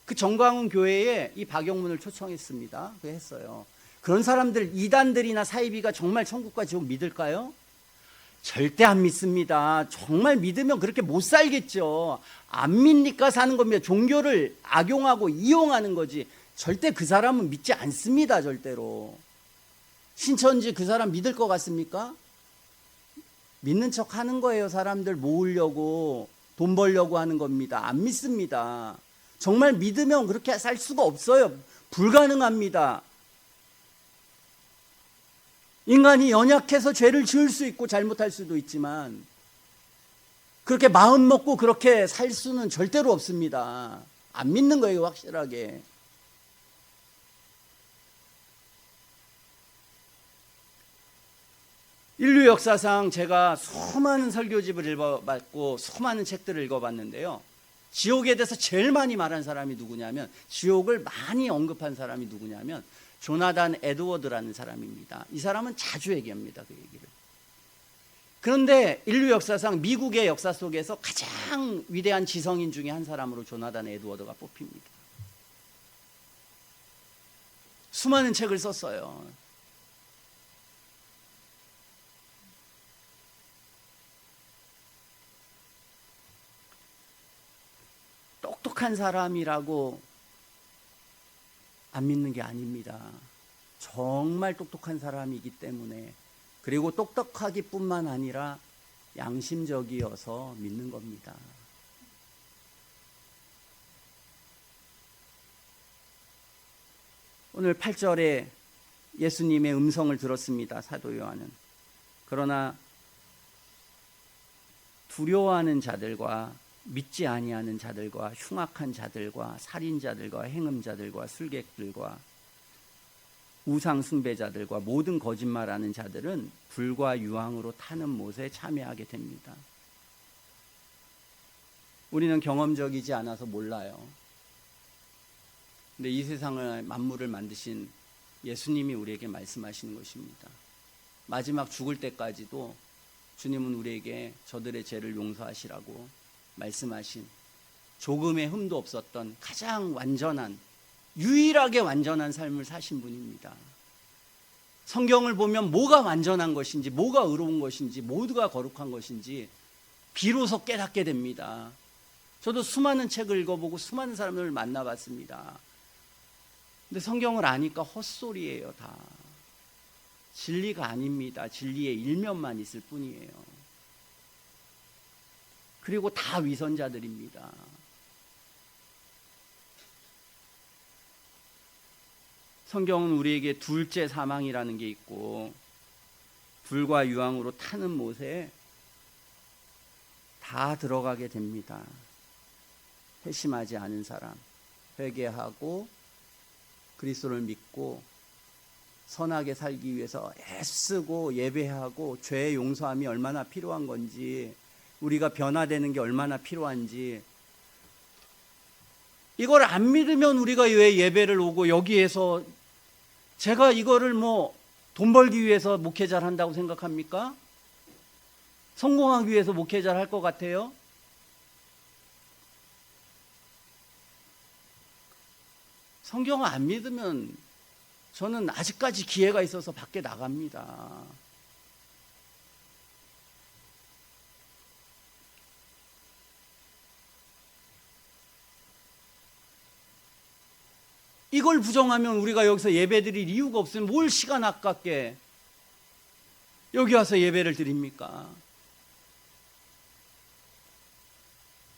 그 정광훈 교회에 이 박영문을 초청했습니다. 그 했어요. 그런 사람들, 이단들이나 사이비가 정말 천국과 지옥 믿을까요? 절대 안 믿습니다. 정말 믿으면 그렇게 못 살겠죠. 안 믿니까 사는 겁니다. 종교를 악용하고 이용하는 거지. 절대 그 사람은 믿지 않습니다. 절대로. 신천지 그 사람 믿을 것 같습니까? 믿는 척 하는 거예요. 사람들 모으려고 돈 벌려고 하는 겁니다. 안 믿습니다. 정말 믿으면 그렇게 살 수가 없어요. 불가능합니다. 인간이 연약해서 죄를 지을 수 있고 잘못할 수도 있지만 그렇게 마음 먹고 그렇게 살 수는 절대로 없습니다. 안 믿는 거예요, 확실하게. 인류 역사상 제가 수많은 설교집을 읽어봤고 수많은 책들을 읽어봤는데요, 지옥에 대해서 제일 많이 말한 사람이 누구냐면, 지옥을 많이 언급한 사람이 누구냐면 조나단 에드워드라는 사람입니다. 이 사람은 자주 얘기합니다, 그 얘기를. 그런데 인류 역사상 미국의 역사 속에서 가장 위대한 지성인 중에 한 사람으로 조나단 에드워드가 뽑힙니다. 수많은 책을 썼어요. 똑똑한 사람이라고 안 믿는 게 아닙니다. 정말 똑똑한 사람이기 때문에, 그리고 똑똑하기뿐만 아니라 양심적이어서 믿는 겁니다. 오늘 8절에 예수님의 음성을 들었습니다, 사도 요한은. 그러나 두려워하는 자들과 믿지 아니하는 자들과 흉악한 자들과 살인자들과 행음자들과 술객들과 우상 숭배자들과 모든 거짓말하는 자들은 불과 유황으로 타는 못에 참여하게 됩니다. 우리는 경험적이지 않아서 몰라요. 근데 이 세상을 만물을 만드신 예수님이 우리에게 말씀하시는 것입니다. 마지막 죽을 때까지도 주님은 우리에게 저들의 죄를 용서하시라고 말씀하신, 조금의 흠도 없었던 가장 완전한, 유일하게 완전한 삶을 사신 분입니다. 성경을 보면 뭐가 완전한 것인지, 뭐가 의로운 것인지, 모두가 거룩한 것인지 비로소 깨닫게 됩니다. 저도 수많은 책을 읽어보고 수많은 사람들을 만나봤습니다. 근데 성경을 아니까 헛소리예요, 다. 진리가 아닙니다. 진리의 일면만 있을 뿐이에요. 그리고 다 위선자들입니다. 성경은 우리에게 둘째 사망이라는 게 있고, 불과 유황으로 타는 못에 다 들어가게 됩니다. 회심하지 않은 사람, 회개하고 그리스도를 믿고 선하게 살기 위해서 애쓰고 예배하고 죄의 용서함이 얼마나 필요한 건지, 우리가 변화되는 게 얼마나 필요한지, 이걸 안 믿으면 우리가 왜 예배를 오고 여기에서, 제가 이거를 뭐 돈 벌기 위해서 목회자를 한다고 생각합니까? 성공하기 위해서 목회자를 할 것 같아요? 성경을 안 믿으면 저는 아직까지 기회가 있어서 밖에 나갑니다. 이걸 부정하면 우리가 여기서 예배 드릴 이유가 없으면 뭘 시간 아깝게 여기 와서 예배를 드립니까?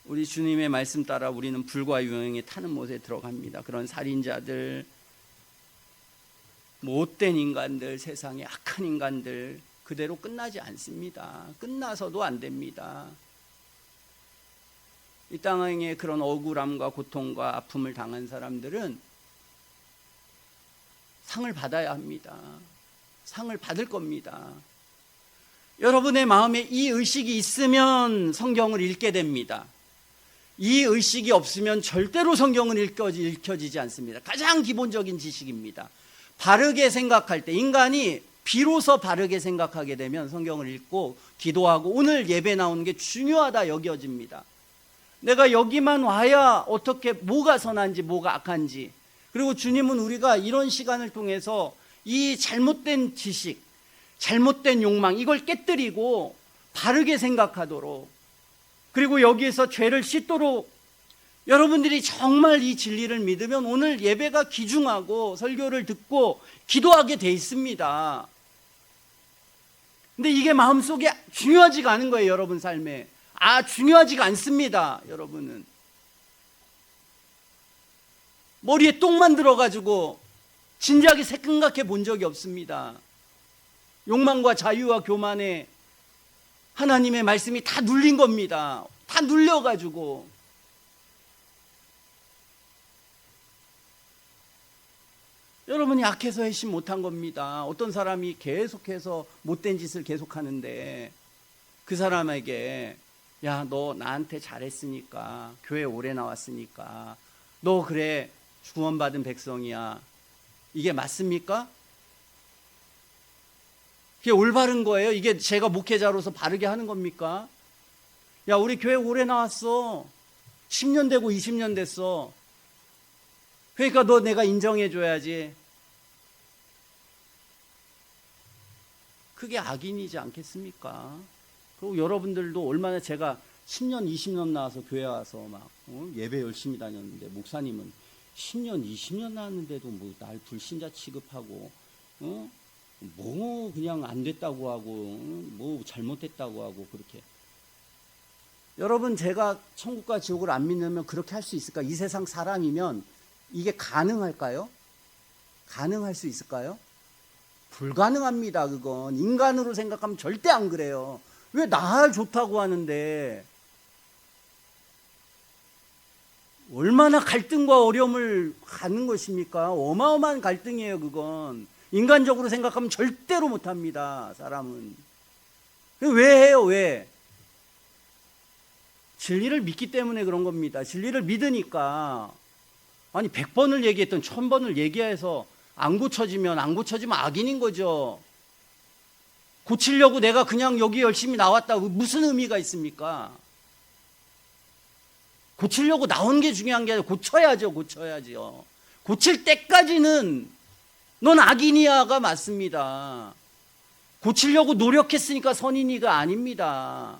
우리 주님의 말씀 따라 우리는 불과 유황에 타는 못에 들어갑니다. 그런 살인자들, 못된 인간들, 세상의 악한 인간들 그대로 끝나지 않습니다. 끝나서도 안 됩니다. 이 땅에 그런 억울함과 고통과 아픔을 당한 사람들은 상을 받아야 합니다. 상을 받을 겁니다. 여러분의 마음에 이 의식이 있으면 성경을 읽게 됩니다. 이 의식이 없으면 절대로 성경은 읽혀지지 않습니다. 가장 기본적인 지식입니다. 바르게 생각할 때, 인간이 비로소 바르게 생각하게 되면 성경을 읽고 기도하고 오늘 예배 나오는 게 중요하다 여겨집니다. 내가 여기만 와야 어떻게, 뭐가 선한지 뭐가 악한지, 그리고 주님은 우리가 이런 시간을 통해서 이 잘못된 지식, 잘못된 욕망, 이걸 깨뜨리고 바르게 생각하도록, 그리고 여기에서 죄를 씻도록, 여러분들이 정말 이 진리를 믿으면 오늘 예배가 귀중하고 설교를 듣고 기도하게 돼 있습니다. 근데 이게 마음속에 중요하지가 않은 거예요, 여러분 삶에. 중요하지가 않습니다, 여러분은. 머리에 똥만 들어가지고 진지하게 생각해 본 적이 없습니다. 욕망과 자유와 교만에 하나님의 말씀이 다 눌린 겁니다. 다 눌려가지고. 여러분이 약해서 회심 못한 겁니다. 어떤 사람이 계속해서 못된 짓을 계속하는데 그 사람에게 야, 너 나한테 잘했으니까, 교회 오래 나왔으니까 너 그래 구원받은 백성이야. 이게 맞습니까? 이게 올바른 거예요? 이게 제가 목회자로서 바르게 하는 겁니까? 야, 우리 교회 오래 나왔어. 10년 되고 20년 됐어. 그러니까 너 내가 인정해 줘야지. 그게 악인이지 않겠습니까? 그리고 여러분들도 얼마나, 제가 10년 20년 나와서 교회 와서 막 예배 열심히 다녔는데, 목사님은 10년 20년 나왔는데도 뭐 날 불신자 취급하고 뭐 그냥 안 됐다고 하고 뭐 잘못됐다고 하고 그렇게. 여러분, 제가 천국과 지옥을 안 믿으면 그렇게 할 수 있을까? 이 세상 사람이면 이게 가능할까요? 가능할 수 있을까요? 불가능합니다. 그건 인간으로 생각하면 절대 안 그래요. 왜 날 좋다고 하는데. 얼마나 갈등과 어려움을 갖는 것입니까? 어마어마한 갈등이에요. 그건 인간적으로 생각하면 절대로 못합니다. 사람은. 왜 해요? 왜? 진리를 믿기 때문에 그런 겁니다. 진리를 믿으니까. 아니, 100번을 얘기했던 1000번을 얘기해서 안 고쳐지면 악인인 거죠. 고치려고 내가 그냥 여기 열심히 나왔다, 무슨 의미가 있습니까? 고치려고 나온 게 중요한 게 아니라 고쳐야죠. 고칠 때까지는 넌 악인이야가 맞습니다. 고치려고 노력했으니까 선인이가 아닙니다.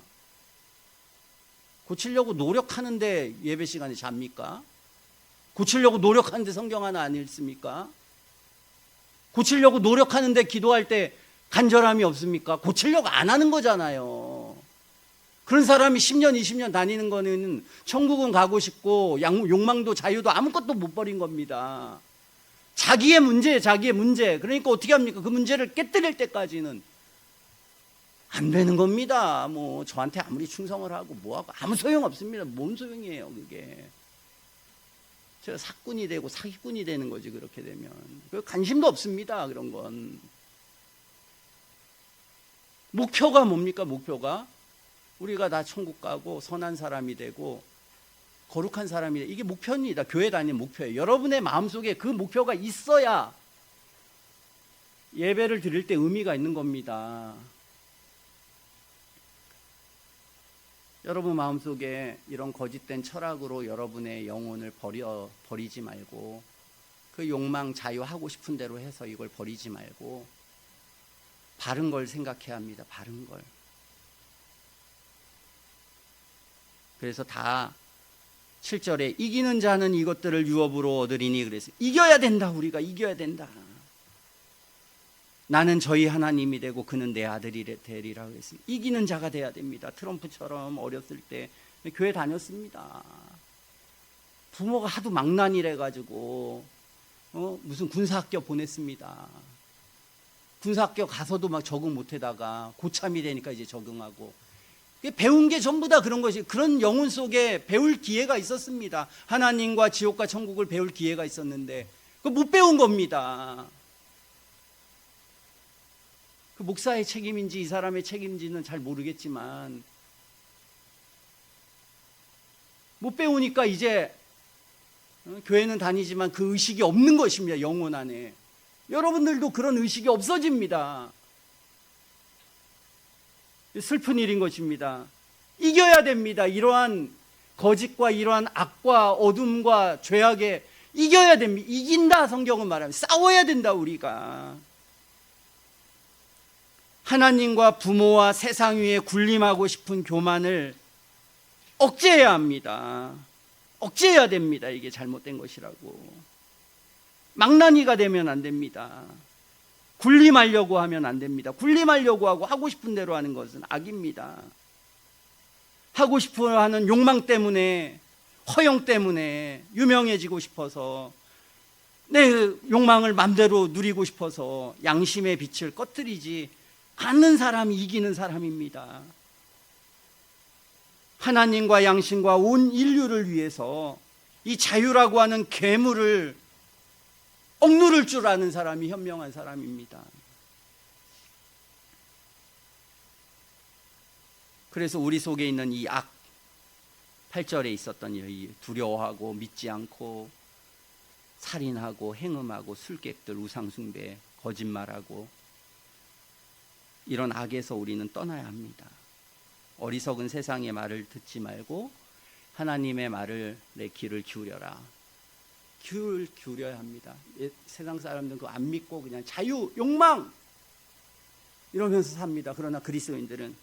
고치려고 노력하는데 예배 시간에 잡니까? 고치려고 노력하는데 성경 하나 안 읽습니까? 고치려고 노력하는데 기도할 때 간절함이 없습니까? 고치려고 안 하는 거잖아요. 그런 사람이 10년 20년 다니는 거는 천국은 가고 싶고 욕망도 자유도 아무것도 못 버린 겁니다. 자기의 문제. 그러니까 어떻게 합니까? 그 문제를 깨뜨릴 때까지는 안 되는 겁니다. 뭐 저한테 아무리 충성을 하고 뭐하고 아무 소용 없습니다. 뭔 소용이에요 그게. 제가 사꾼이 되고 사기꾼이 되는 거지 그렇게 되면. 관심도 없습니다. 그런 건. 목표가 뭡니까? 목표가 우리가 다 천국 가고 선한 사람이 되고 거룩한 사람이 되고, 이게 목표입니다. 교회 다니는 목표예요. 여러분의 마음속에 그 목표가 있어야 예배를 드릴 때 의미가 있는 겁니다. 여러분 마음속에 이런 거짓된 철학으로 여러분의 영혼을 버리지 말고, 그 욕망 자유 하고 싶은 대로 해서 이걸 버리지 말고 바른 걸 생각해야 합니다. 바른 걸. 그래서 다 7절에 이기는 자는 이것들을 유업으로 얻으리니, 그래서 이겨야 된다. 우리가 이겨야 된다. 나는 저희 하나님이 되고 그는 내 아들이 되리라 그랬어요. 이기는 자가 돼야 됩니다. 트럼프처럼 어렸을 때 교회 다녔습니다. 부모가 하도 망난이래 가지고 무슨 군사학교 보냈습니다. 군사학교 가서도 막 적응 못하다가 고참이 되니까 이제 적응하고, 배운 게 전부 다 그런 것이, 그런 영혼 속에 배울 기회가 있었습니다. 하나님과 지옥과 천국을 배울 기회가 있었는데 그거 못 배운 겁니다. 그 목사의 책임인지 이 사람의 책임인지는 잘 모르겠지만 못 배우니까 이제 교회는 다니지만 그 의식이 없는 것입니다. 영혼 안에. 여러분들도 그런 의식이 없어집니다. 슬픈 일인 것입니다. 이겨야 됩니다. 이러한 거짓과 이러한 악과 어둠과 죄악에 이겨야 됩니다. 이긴다 성경은 말합니다. 싸워야 된다 우리가. 하나님과 부모와 세상 위에 군림하고 싶은 교만을 억제해야 합니다. 억제해야 됩니다. 이게 잘못된 것이라고. 망나니가 되면 안 됩니다. 군림하려고 하면 안 됩니다. 군림하려고 하고 싶은 대로 하는 것은 악입니다. 하고 싶어 하는 욕망 때문에, 허영 때문에, 유명해지고 싶어서, 내 욕망을 맘대로 누리고 싶어서 양심의 빛을 꺼뜨리지 않는 사람이 이기는 사람입니다. 하나님과 양심과 온 인류를 위해서 이 자유라고 하는 괴물을 억누를 줄 아는 사람이 현명한 사람입니다. 그래서 우리 속에 있는 이 악, 8절에 있었던 이 두려워하고 믿지 않고 살인하고 행음하고 술객들, 우상숭배, 거짓말하고 이런 악에서 우리는 떠나야 합니다. 어리석은 세상의 말을 듣지 말고 하나님의 말을 내 귀를 기울여라. 귀를 기울여야 합니다. 세상 사람들은 그거 안 믿고 그냥 자유, 욕망 이러면서 삽니다. 그러나 그리스도인들은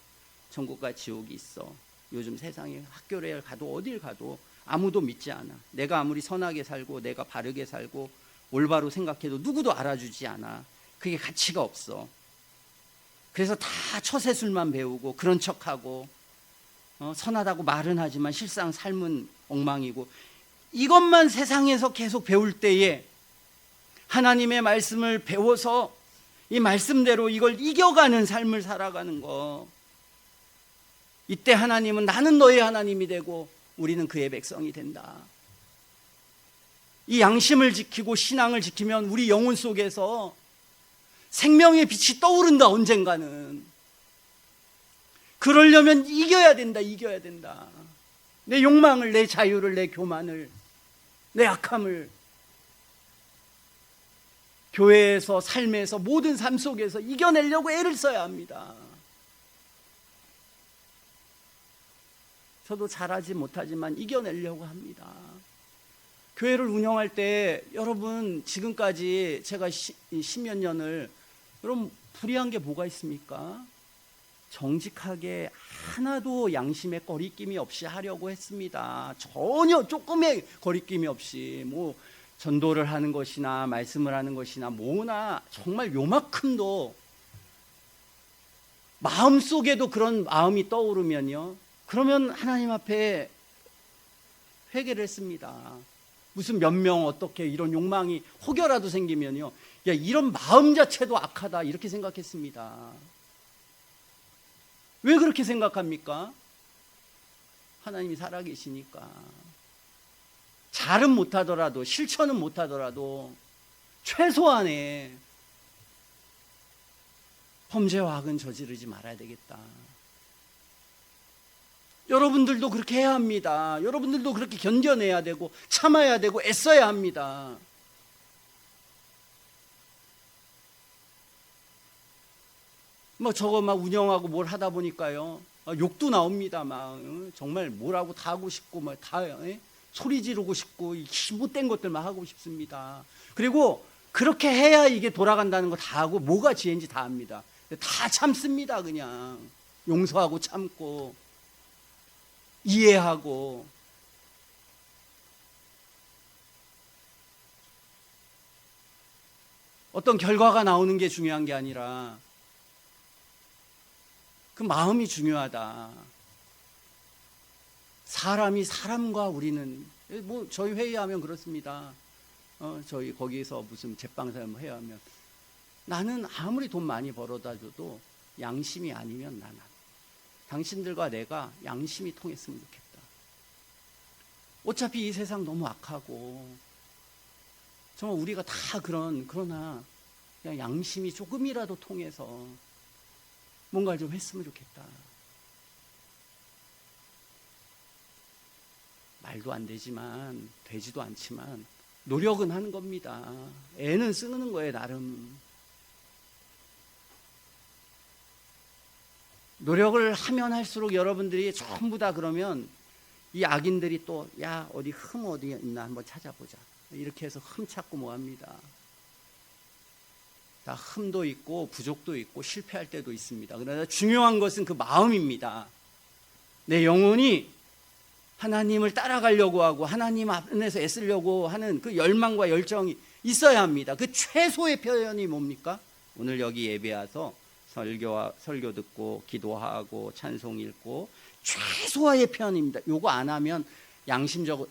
천국과 지옥이 있어. 요즘 세상에 학교를 가도 어딜 가도 아무도 믿지 않아. 내가 아무리 선하게 살고 내가 바르게 살고 올바로 생각해도 누구도 알아주지 않아. 그게 가치가 없어. 그래서 다 처세술만 배우고 그런 척하고 선하다고 말은 하지만 실상 삶은 엉망이고, 이것만 세상에서 계속 배울 때에 하나님의 말씀을 배워서 이 말씀대로 이걸 이겨가는 삶을 살아가는 거, 이때 하나님은 나는 너의 하나님이 되고 우리는 그의 백성이 된다. 이 양심을 지키고 신앙을 지키면 우리 영혼 속에서 생명의 빛이 떠오른다. 언젠가는. 그러려면 이겨야 된다. 이겨야 된다. 내 욕망을, 내 자유를, 내 교만을, 내 악함을 교회에서, 삶에서, 모든 삶 속에서 이겨내려고 애를 써야 합니다. 저도 잘하지 못하지만 이겨내려고 합니다. 교회를 운영할 때 여러분, 지금까지 제가 10몇 년을, 여러분 불의한 게 뭐가 있습니까? 정직하게 하나도 양심에 거리낌이 없이 하려고 했습니다. 전혀 조금의 거리낌이 없이, 뭐 전도를 하는 것이나 말씀을 하는 것이나 뭐나 정말 요만큼도 마음속에도 그런 마음이 떠오르면요, 그러면 하나님 앞에 회개를 했습니다. 무슨 몇 명 어떻게 이런 욕망이 혹여라도 생기면요, 야, 이런 마음 자체도 악하다, 이렇게 생각했습니다. 왜 그렇게 생각합니까? 하나님이 살아계시니까. 잘은 못하더라도, 실천은 못하더라도 최소한의 범죄와 악은 저지르지 말아야 되겠다. 여러분들도 그렇게 해야 합니다. 여러분들도 그렇게 견뎌내야 되고 참아야 되고 애써야 합니다. 뭐 저거 막 운영하고 뭘 하다 보니까요, 욕도 나옵니다. 막 정말 뭐라고 다 하고 싶고 막 다 소리 지르고 싶고 못된 것들만 하고 싶습니다. 그리고 그렇게 해야 이게 돌아간다는 거 다 하고 뭐가 지혜인지 다 압니다. 다 참습니다. 그냥 용서하고 참고 이해하고. 어떤 결과가 나오는 게 중요한 게 아니라 그 마음이 중요하다. 사람이 사람과 우리는, 뭐 저희 회의하면 그렇습니다. 저희 거기서 무슨 제빵사를 해야 하면, 나는 아무리 돈 많이 벌어다 줘도 양심이 아니면 나는, 당신들과 내가 양심이 통했으면 좋겠다. 어차피 이 세상 너무 악하고 정말 우리가 다 그러나 그냥 양심이 조금이라도 통해서 뭔가를 좀 했으면 좋겠다. 말도 안 되지만, 되지도 않지만 노력은 하는 겁니다. 애는 쓰는 거예요, 나름. 노력을 하면 할수록 여러분들이 전부 다 그러면 이 악인들이 또, 야, 어디 흠 어디 있나 한번 찾아보자, 이렇게 해서 흠 찾고 뭐합니다. 다 흠도 있고 부족도 있고 실패할 때도 있습니다. 그러나 중요한 것은 그 마음입니다. 내 영혼이 하나님을 따라가려고 하고 하나님 안에서 애쓰려고 하는 그 열망과 열정이 있어야 합니다. 그 최소의 표현이 뭡니까? 오늘 여기 예배 와서 설교 듣고 기도하고 찬송 읽고, 최소화의 표현입니다. 요거 안 하면 양심적으로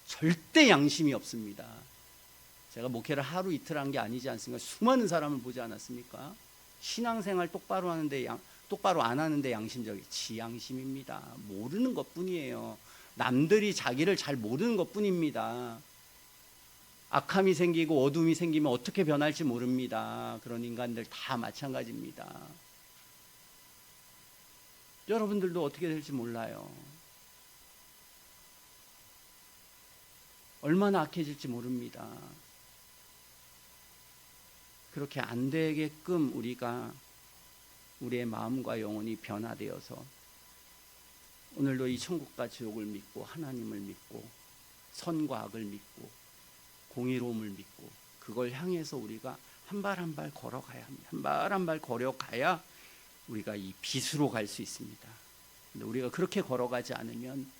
절대 양심이 없습니다. 제가 목회를 하루 이틀 한 게 아니지 않습니까? 수많은 사람을 보지 않았습니까? 신앙생활 똑바로 하는데 똑바로 안 하는데 양심적이 지양심입니다. 모르는 것뿐이에요. 남들이 자기를 잘 모르는 것뿐입니다. 악함이 생기고 어둠이 생기면 어떻게 변할지 모릅니다. 그런 인간들 다 마찬가지입니다. 여러분들도 어떻게 될지 몰라요. 얼마나 악해질지 모릅니다. 그렇게 안 되게끔 우리가 우리의 마음과 영혼이 변화되어서 오늘도 이 천국과 지옥을 믿고 하나님을 믿고 선과 악을 믿고 공의로움을 믿고 그걸 향해서 우리가 한 발 한 발 걸어가야 합니다. 한 발 한 발 걸어가야 우리가 이 빛으로 갈 수 있습니다. 근데 우리가 그렇게 걸어가지 않으면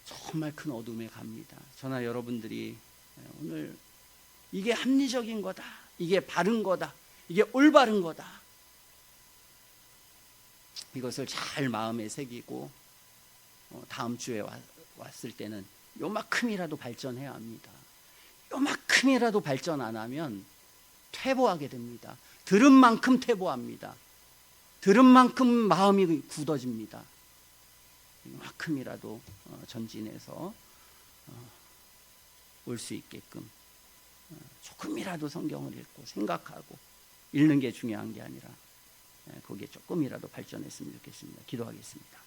정말 큰 어둠에 갑니다. 저나 여러분들이 오늘 이게 합리적인 거다, 이게 바른 거다, 이게 올바른 거다, 이것을 잘 마음에 새기고 다음 주에 왔을 때는 요만큼이라도 발전해야 합니다. 요만큼이라도 발전 안 하면 퇴보하게 됩니다. 들은 만큼 퇴보합니다. 들은 만큼 마음이 굳어집니다. 요만큼이라도 전진해서 올 수 있게끔 조금이라도 성경을 읽고 생각하고 읽는 게 중요한 게 아니라 거기에 조금이라도 발전했으면 좋겠습니다. 기도하겠습니다.